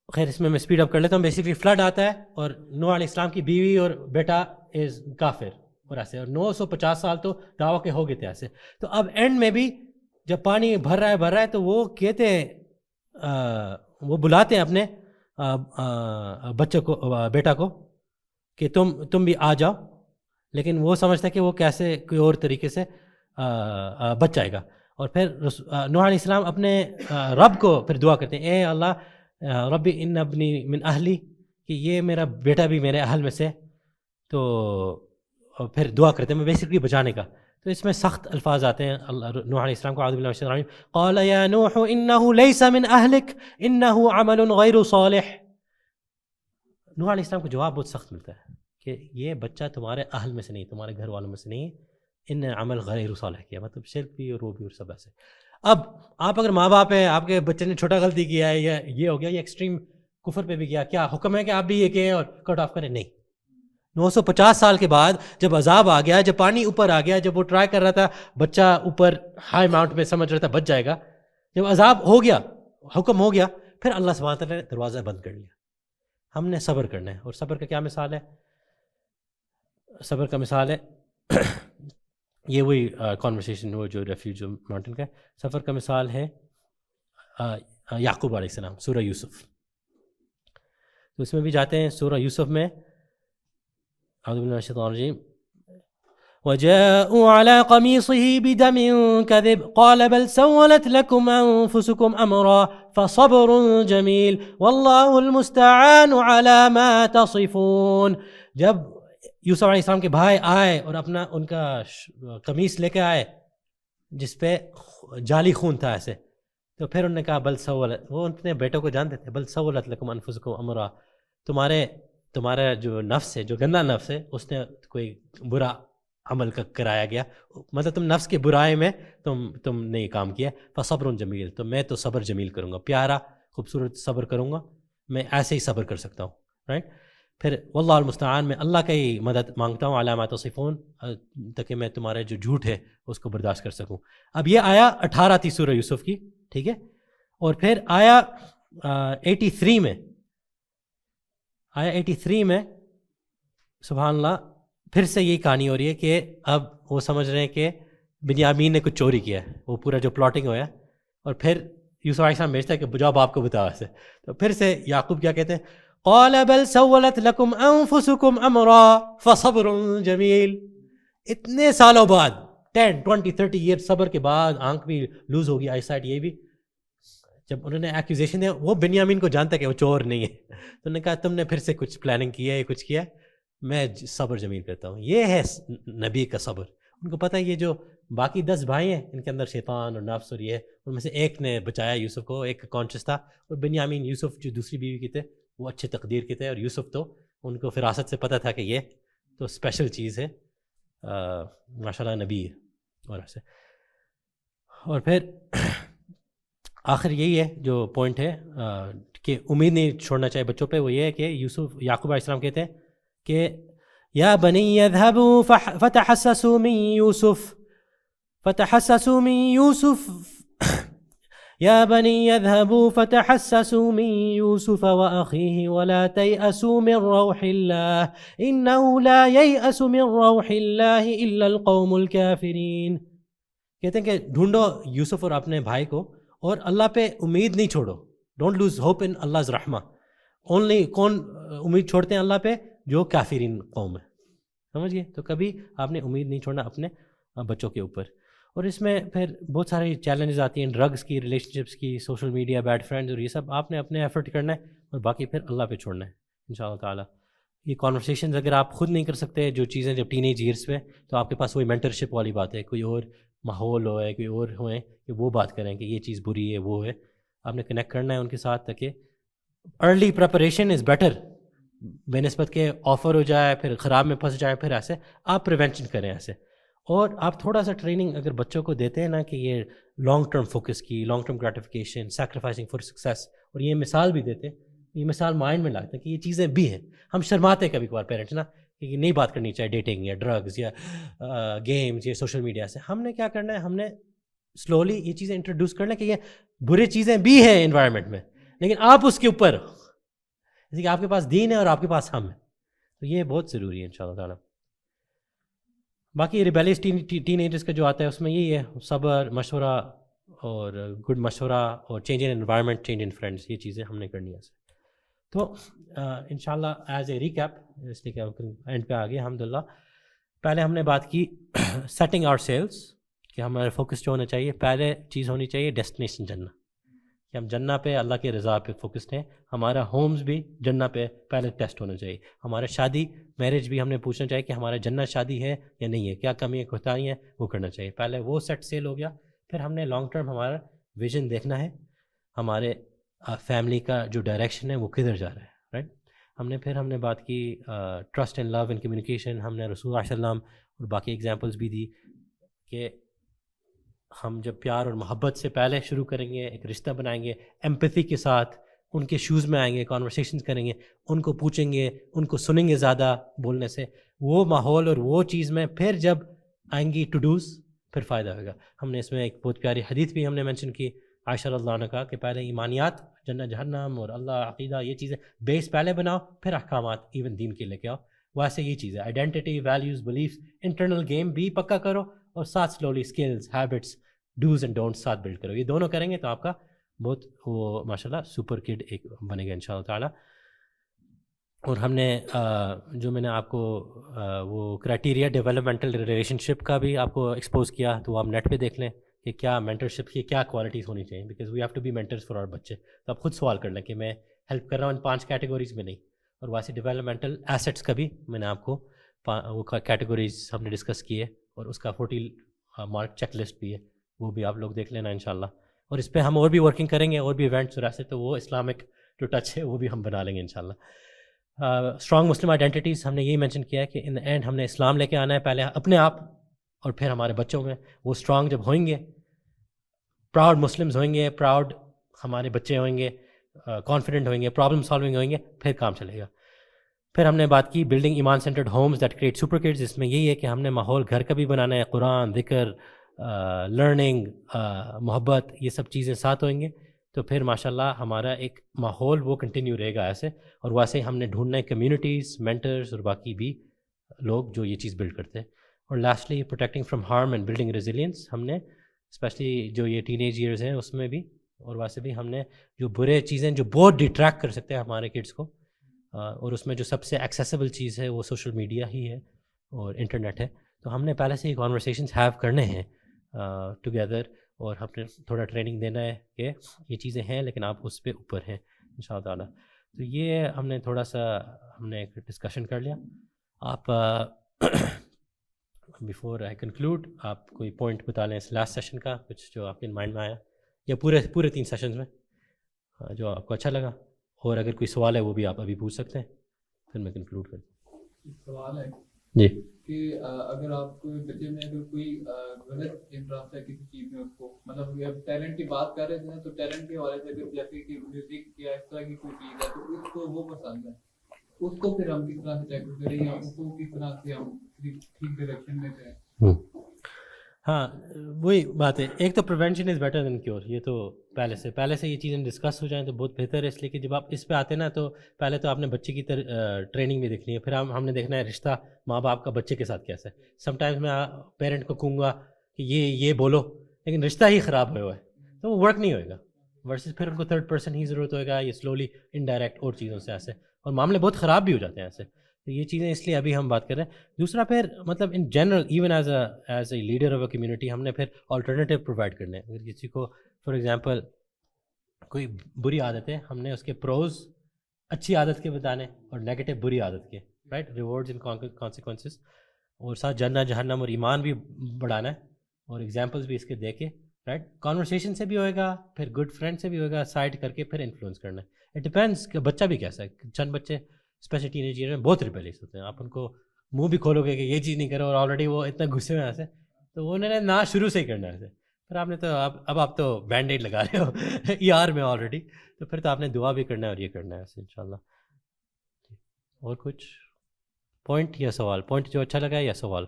خیر اس میں اسپیڈ اپ کر لیتا ہوں. بیسکلی فلڈ آتا ہے اور نوح علیہ السلام کی بیوی اور بیٹا از کافر اور ایسے، اور 950 سال تو دعویٰ کے ہو گئے تھے ایسے. تو اب اینڈ میں بھی جب پانی بھر رہا ہے تو وہ کہتے ہیں، وہ بلاتے ہیں اپنے بچے کو، بیٹا کو، کہ تم بھی آ جاؤ. لیکن وہ سمجھتا ہے کہ وہ کیسے کوئی اور طریقے سے بچ جائے گا. اور پھر نوح علیہ السلام اپنے رب کو پھر دعا کرتے ہیں، اے اللہ رب ان ابنی من اہلی، کہ یہ میرا بیٹا بھی میرے اہل میں سے. تو پھر دعا کرتے ہیں بیسکلی بچانے کا. تو اس میں سخت الفاظ آتے ہیں نوح علیہ السلام کو، اعوذ باللہ من الشیطان الرجیم، قال یا نوح انه ليس من اهلك انه عمل غیر صالح. نوح علیہ السلام کو جواب بہت سخت ملتا ہے کہ یہ بچہ تمہارے اہل میں سے نہیں، تمہارے گھر والوں میں سے نہیں، ان نے عمل غیر صالح کیا، مطلب شرک بھی اور وہ بھی اور سب ایسے. اب آپ اگر ماں باپ ہیں، آپ کے بچے نے چھوٹا غلطی کیا ہے یا یہ ہو گیا، یہ ایکسٹریم کفر پہ بھی گیا، کیا حکم ہے کہ آپ بھی یہ کہیں اور کٹ آف کریں؟ نہیں. 950 سال کے بعد جب عذاب آ گیا، جب پانی اوپر آ گیا، جب وہ ٹرائی کر رہا تھا بچہ اوپر ہائی ماؤنٹ میں سمجھ رہا تھا بچ جائے گا، جب عذاب ہو گیا، حکم ہو گیا، پھر اللہ سبحانہ وتعالی نے دروازہ بند کر لیا. ہم نے صبر کرنا ہے. اور صبر کا کیا مثال ہے؟ صبر کا مثال ہے یہ وہی کانورسیشن وہ جو ریفیوج ماؤنٹین کا ہے. سفر کا مثال ہے یعقوب علیہ السلام، سورہ یوسف. تو اس میں بھی جاتے ہیں سورہ یوسف میں، اعوذ باللہ من الشیطان الرجیم، وجاءوا على قميصه بدم كذب قال بل سولت لكم انفسكم امرا فصبر جميل والله المستعان على ما تصفون. جب یوسف علیہ السلام کے بھائی آئے اور اپنا ان کا قمیص لے کے آئے جس پہ جعلی خون تھا ایسے، تو پھر انہوں نے کہا بل سولت، وہ اپنے بیٹوں کو جانتے تھے، بل سولت لکم انفسکم امرا، تمہارا جو نفس ہے، جو گندا نفس ہے، اس نے کوئی برا عمل کا کرایا گیا، مطلب تم نفس کے برائی میں تم نے یہ کام کیا، فصبر جمیل، تو میں تو صبر جمیل کروں گا، پیارا خوبصورت صبر کروں گا، میں ایسے ہی صبر کر سکتا ہوں، رائٹ. پھر واللہ المستعان، میں اللہ کا ہی مدد مانگتا ہوں، علی ما تصفون، تاکہ میں تمہارے جو جھوٹ ہے اس کو برداشت کر سکوں. اب یہ آیا 18 تھی سورہ یوسف کی، ٹھیک ہے. اور پھر آیا 83 میں سبحان اللہ پھر سے یہی کہانی ہو رہی ہے کہ اب وہ سمجھ رہے ہیں کہ بنیامین نے کچھ چوری کیا ہے، وہ پورا جو پلاٹنگ ہوا ہے. اور پھر یوسف علیہ السلام بھیجتا ہے کہ جاؤ باپ کو بتاؤ ایسے. تو پھر سے یعقوب کیا کہتے ہیں، قال بل سولت لكم انفسكم امرا فصبر جمیل. اتنے سالوں بعد 10 20 30 ایئر صبر کے بعد آنکھ بھی لوز ہو گئی، آئی سائٹ، یہ بھی جب انہوں نے ایکوزیشن دیا، وہ بنیامین کو جانتا ہے کہ وہ چور نہیں ہے، تو انہوں نے کہا تم نے پھر سے کچھ پلاننگ کی ہے، کچھ کیا، میں صبر جمیل کرتا ہوں. یہ ہے نبی کا صبر. ان کو پتہ ہے یہ جو باقی 10 بھائی ہیں ان کے اندر شیطان اور نفس اور یہ، ان میں سے ایک نے بچایا یوسف کو، ایک کانشیس تھا. اور بنیامین یوسف جو دوسری بیوی کے تھے وہ اچھے تقدیر کے تھے، اور یوسف تو ان کو فراست سے پتہ تھا کہ یہ تو اسپیشل چیز ہے، ماشاء اللہ نبی ہے. اور ایسے اور پھر آخر یہی ہے جو پوائنٹ ہے کہ امید نہیں چھوڑنا چاہیے بچوں پہ. وہ یہ ہے کہ یعقوب علیہ السلام کہتے ہیں کہ یا بنی اذهبوا فتحسسوا من یوسف فتحسسوا من یوسف یا بنی اذهبوا فتحسسوا من یوسف وأخیه ولا تیأسوا من روح اللہ انه لا ییأس من روح اللہ الا القوم الکافرین. کہتے ہیں کہ ڈھونڈو یوسف اور اپنے بھائی کو اور اللہ پہ امید نہیں چھوڑو. ڈونٹ لوز ہوپ ان اللہز رحمہ. اونلی کون امید چھوڑتے ہیں اللہ پہ؟ جو کافرین قوم ہے. سمجھیے؟ تو کبھی آپ نے امید نہیں چھوڑنا اپنے بچوں کے اوپر. اور اس میں پھر بہت ساری چیلنجز آتی ہیں، ڈرگس کی، ریلیشن شپس کی، سوشل میڈیا، بیڈ فرینڈز، اور یہ سب آپ نے اپنے ایفرٹ کرنا ہے اور باقی پھر اللہ پہ چھوڑنا ہے انشاءاللہ تعالیٰ. یہ کانورسیشنز اگر آپ خود نہیں کر سکتے جو چیزیں جب ٹین ایج ایئرس پہ، تو آپ کے پاس وہی مینٹرشپ والی بات ہے، کوئی اور ماحول ہوئے، کوئی اور ہوئے کہ وہ بات کریں کہ یہ چیز بری ہے، وہ ہے. آپ نے کنیکٹ کرنا ہے ان کے ساتھ تاکہ ارلی پریپریشن از بیٹر بہ نسبت کہ آفر ہو جائے پھر خراب میں پھنس جائے. پھر ایسے آپ پریونشن کریں ایسے. اور آپ تھوڑا سا ٹریننگ اگر بچوں کو دیتے ہیں نا کہ یہ لانگ ٹرم فوکس کی، long term gratification, sacrificing for success, اور یہ مثال بھی دیتے ہیں، یہ مثال مائنڈ میں لاتے ہیں کہ یہ چیزیں بھی ہیں. ہم شرماتے ہیں کبھی کبھار پیرنٹس نا کہ یہ نہیں بات کرنی چاہیے ڈیٹنگ یا ڈرگز یا گیمز یا سوشل میڈیا سے. ہم نے کیا کرنا ہے، ہم نے سلولی یہ چیزیں انٹروڈیوس کرنا ہے کہ یہ برے چیزیں بھی ہیں انوائرمنٹ میں، لیکن آپ اس کے اوپر جیسے کہ آپ کے پاس دین ہے اور آپ کے پاس ہم ہیں. تو یہ بہت ضروری ہے انشاءاللہ تعالیٰ. باقی ریبیلیس ٹین ایجرس کا جو آتا ہے اس میں یہی ہے صبر، مشورہ اور گڈ مشورہ اور change in environment, change in friends, یہ چیزیں ہم نے کرنی ہے. تو انشاءاللہ ایز اے ریکیپ، اس لیے کہ اینڈ پہ آ گئے الحمدللہ. پہلے ہم نے بات کی سیٹنگ آور سیلس کہ ہمارا فوکس جو ہونا چاہیے، پہلے چیز ہونی چاہیے ڈیسٹینیشن جنت، کہ ہم جنت پہ اللہ کے رضا پہ فوکسڈ ہیں. ہمارا ہومز بھی جنت پہ پہلے ٹیسٹ ہونا چاہیے. ہمارا شادی میرج بھی ہم نے پوچھنا چاہیے کہ ہمارا جنت شادی ہے یا نہیں ہے، کیا کمی کوتاہی ہیں وہ کرنا چاہیے. پہلے وہ سیٹ سیل ہو گیا. پھر ہم نے لانگ ٹرم ہمارا ویژن دیکھنا ہے، ہمارے فیملی کا جو ڈائریکشن ہے وہ کدھر جا رہا ہے، رائٹ. ہم نے بات کی trust and love and communication. ہم نے رسول اللہ صلی اللہ علیہ وسلم اور باقی ایگزامپلس بھی دی کہ ہم جب پیار اور محبت سے پہلے شروع کریں گے، ایک رشتہ بنائیں گے، ایمپیتھی کے ساتھ ان کے شوز میں آئیں گے، کانورسیشنز کریں گے، ان کو پوچھیں گے، ان کو سنیں گے زیادہ بولنے سے، وہ ماحول اور وہ چیز میں پھر جب آئیں گی ٹو ڈوز پھر فائدہ ہوگا. ہم نے اس میں ایک بہت پیاری حدیث بھی ہم نے مینشن کی عائشہ رضی اللہ عنہ کا کہ پہلے ایمانیات، جنت جہنم اور اللہ، عقیدہ، یہ چیزیں بیس پہلے بناؤ، پھر احکامات ایون دین کے لے کے آؤ. ویسے یہ چیز ہے identity, values, beliefs, internal game بھی پکا کرو اور ساتھ slowly skills, habits, dos and don't ساتھ بلڈ کرو. یہ دونوں کریں گے تو آپ کا بہت وہ ماشاءاللہ سپر کڈ ایک بنے گا انشاءاللہ تعالیٰ. اور ہم نے جو میں نے آپ کو وہ کرائٹیریا ڈیولپمنٹل ریلیشن شپ کا بھی آپ کو ایکسپوز کیا، تو وہ آپ نیٹ پہ دیکھ لیں کہ کیا مینٹرشپ کی کیا کوالٹیز ہونی چاہیے، because we have to be mentors for our بچے. تو آپ خود سوال کر لیں کہ میں ہیلپ کر رہا ہوں ان 5 کیٹیگوریز میں نہیں. اور ویسے ڈیولپمنٹل ایسیٹس کا بھی میں نے آپ کو وہ کیٹیگوریز ہم نے ڈسکس کیے، اور اس کا 40 مارک چیک لسٹ بھی ہے، وہ بھی آپ لوگ دیکھ لینا انشاءاللہ. اور اس پہ ہم اور بھی ورکنگ کریں گے، اور بھی ایونٹس اور ایسے، تو وہ اسلامک جو ٹچ ہے وہ بھی ہم بنا لیں گے انشاءاللہ. اسٹرانگ مسلم آئیڈینٹیٹیز ہم نے یہی مینشن کیا ہے کہ ان اینڈ ہم نے اسلام لے کے آنا ہے پہلے اپنے آپ اور پھر ہمارے بچوں میں. وہ اسٹرانگ جب ہوئیں گے، پراؤڈ مسلمز ہوئیں گے، پراؤڈ ہمارے بچے ہوئیں گے، کانفیڈنٹ ہوئیں گے، پرابلم سالونگ ہوئیں گے، پھر کام چلے گا. پھر ہم نے بات کی بلڈنگ ایمان centred homes that create super kids. اس میں یہی ہے کہ ہم نے ماحول گھر کا بھی بنانا ہے، قرآن، ذکر، لرننگ، محبت، یہ سب چیزیں ساتھ ہوئیں گے تو پھر ماشاءاللہ ہمارا ایک ماحول وہ کنٹینیو رہے گا ایسے. اور ویسے ہی ہم نے ڈھونڈنا ہے کمیونٹیز، مینٹرز اور باقی بھی لوگ جو یہ چیز بلڈ کرتے ہیں. اور lastly protecting from harm and building resilience. ہم نے اسپیشلی جو یہ ٹین ایج ایئرز ہیں اس میں بھی، اور ویسے بھی ہم نے جو برے چیزیں جو بہت ڈیٹریکٹ کر سکتے ہیں ہمارے کڈس کو، اور اس میں جو سب سے ایکسیسیبل چیز ہے وہ سوشل میڈیا ہی ہے اور انٹرنیٹ ہے. تو ہم نے پہلے سے ہی کانورسیشنز ہیو کرنے ہیں ٹوگیدر، اور ہم نے تھوڑا ٹریننگ دینا ہے کہ یہ چیزیں ہیں لیکن آپ اس پہ اوپر ہیں انشاءاللہ تعالیٰ. تو یہ ہم نے تھوڑا سا ہم نے ایک ڈسکشن کر لیا. آپ بیفور آئی کنکلوڈ آپ کوئی پوائنٹ بتا لیں اس لاسٹ سیشن کا، کچھ جو آپ کے مائنڈ میں آیا، یا پورے 3 سیشنز میں جو آپ کو اچھا لگا. اور اگر کوئی سوال ہے وہ بھی آپ ابھی پوچھ سکتے ہیں، پھر میں کنکلوڈ کر دوں. سوال ہے جی کہ اگر آپ کو بچے میں اگر کوئی غلط انٹرسٹ ہے کسی چیز میں، اس کو مطلب ٹیلنٹ کی بات کر رہے تھے تو ٹیلنٹ کے حوالے سے اگر جیسے کہ میوزک یا اس طرح کی کوئی چیز ہے تو اس کو وہ پسند ہے، اس کو پھر ہم کس طرح سے ٹیکل کریں یا اس کو کس طرح سے ہم ٹھیک ڈائریکشن میں کریں. ہاں وہی بات ہے، ایک تو prevention is better than cure, یہ تو پہلے سے یہ چیزیں ڈسکس ہو جائیں تو بہت بہتر ہے، اس لیے کہ جب آپ اس پہ آتے ہیں نا تو پہلے تو آپ نے بچے کی ٹریننگ بھی دیکھنی ہے، پھر ہم نے دیکھنا ہے رشتہ ماں باپ کا بچے کے ساتھ کیسا ہے. سم ٹائمز میں پیرنٹ کو کہوں گا کہ یہ بولو، لیکن رشتہ ہی خراب ہوا ہے تو وہ ورک نہیں ہوئے گا، ورسز پھر ان کو تھرڈ پرسن ہی ضرورت ہوئے گا، یہ سلولی انڈائریکٹ اور چیزوں سے ایسے، اور معاملے بہت خراب بھی ہو جاتے ہیں ایسے. تو یہ چیزیں اس لیے ابھی ہم بات کر رہے ہیں. دوسرا پھر مطلب in general even as a leader of a community ہم نے پھر آلٹرنیٹیو پرووائڈ کرنے ہیں. اگر کسی کو فار ایگزامپل کوئی بری عادت ہے، ہم نے اس کے پروز اچھی عادت کے بتانے اور نیگیٹو بری عادت کے، رائٹ، ریوارڈز اینڈ کانسیکوینسز، اور ساتھ جنت جہنم اور ایمان بھی بڑھانا ہے اور ایگزامپلس بھی اس کے دے کے، رائٹ. کانورسیشن سے بھی ہوئے گا، پھر گڈ فرینڈ سے بھی ہوئے گا، سائڈ کر کے پھر انفلوئنس کرنا ہے. اٹ ڈپینڈس کہ بچہ بھی کیسا ہے. چند بچے اسپیشلی ٹین ایج ایئر میں بہت ریبیلیس ہوتے ہیں، آپ ان کو منہ بھی کھولو گے کہ یہ چیز نہیں کرو اور آلریڈی وہ اتنا غصے میں ایسے، تو انہوں نے نہ شروع سے ہی کرنا ہے ایسے. پھر آپ نے تو اب آپ تو بینڈ ایڈ لگا رہے ہو ای آر میں آلریڈی، تو پھر تو آپ نے دعا بھی کرنا ہے اور یہ کرنا ہے ایسے ان شاء اللہ. اور کچھ پوائنٹ یا سوال؟ پوائنٹ جو اچھا لگا ہے یا سوال؟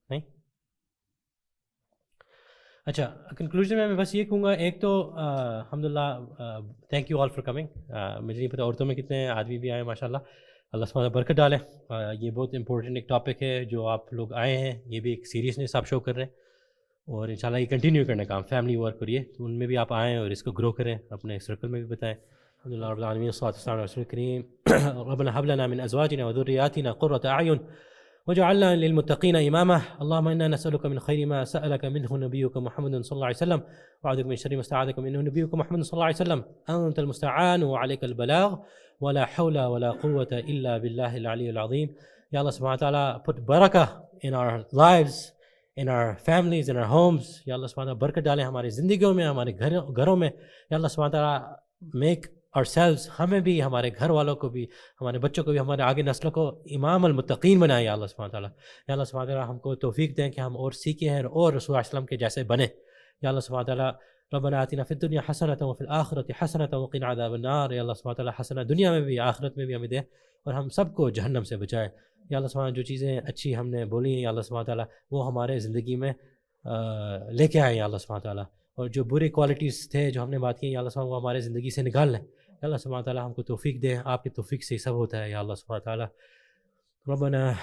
نہیں. اچھا کنکلوژن میں بس یہ کہوں گا، ایک تو الحمد للہ thank you all for coming. مجھے نہیں پتہ عورتوں میں کتنے آدمی بھی آئے ماشاء اللہ، اللہ سبحانہ برکت ڈالے. یہ بہت امپورٹنٹ ایک ٹاپک ہے جو آپ لوگ آئے ہیں، یہ بھی ایک سیریسنیس آپ شو کر رہے ہیں، اور ان شاء اللہ یہ کنٹینیو کرنے کام فیملی ورک کریے تو ان میں بھی آپ آئیں اور اس کو گرو کریں، اپنے سرکل میں بھی بتائیں. الحمد للہ رب العالمین والصلاۃ والسلام علی رسول کریم. ربنا هب لنا من ازواجنا وذرياتنا قرة اعين وجعلنا للمتقين اماما. اللهم انا نسالك من خير ما سالك منه نبيك محمد صلى الله عليه وسلم، واعوذ بك من شر ما استعاذك منه نبيك محمد صلى الله عليه وسلم. انت المستعان وعليك البلاغ ولا حول ولا قوة الا بالله العلي العظيم. Ya Allah subhanahu wa ta'ala put barakah in our lives, in our families, in our homes. Ya Allah subhanahu wa ta'ala برکت ڈالیں ہماری زندگیوں میں، ہمارے گھروں میں. Ya Allah subhanahu wa ta'ala make ourselves، ہمیں بھی، ہمارے گھر والوں کو بھی، ہمارے بچوں کو بھی، ہمارے آگے نسلوں کو امام المتقین بنائے. یا اللہ سبحانہ تعالیٰ، یا اللہ سبحانہ تعالیٰ ہم کو توفیق دیں کہ ہم اور سیکھیں ہیں اور رسول اللہ علیہ وسلم کے جیسے بنیں. یا اللہ سبحانہ تعالیٰ ربنا آتنا فی الدنیا حسنۃ وفی الآخرۃ حسنۃ وقنا عذاب النار. یا اللہ سبحانہ تعالیٰ حسنہ دنیا میں بھی آخرت میں بھی ہمیں دے اور ہم سب کو جہنم سے بچائے. یا اللہ سبحانہ جو چیزیں اچھی ہم نے بولی ہیں یا اللہ سبحانہ تعالیٰ وہ ہمارے زندگی میں لے کے آئیں یا اللہ سبحانہ تعالیٰ، اور جو برے کوالٹیز تھے جو ہم نے بات کی یا اللہ سبحانہ وہ ہمارے زندگی سے نکال لیں. یا اللہ سبحانہ تعالیٰ ہم کو توفیق دے، آپ کی توفیق سے سب ہوتا ہے یا اللہ سبحانہ تعالیٰ. ربنا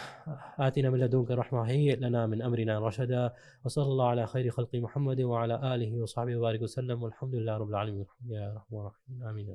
آتنا من لدنك رحمة هيئ لنا من أمرنا رشدا. وصلى الله على خير خلق محمد وعلى آله وصحبه وبارك وسلم والحمد لله رب العالمين. يا رحمن الرحيم آمين.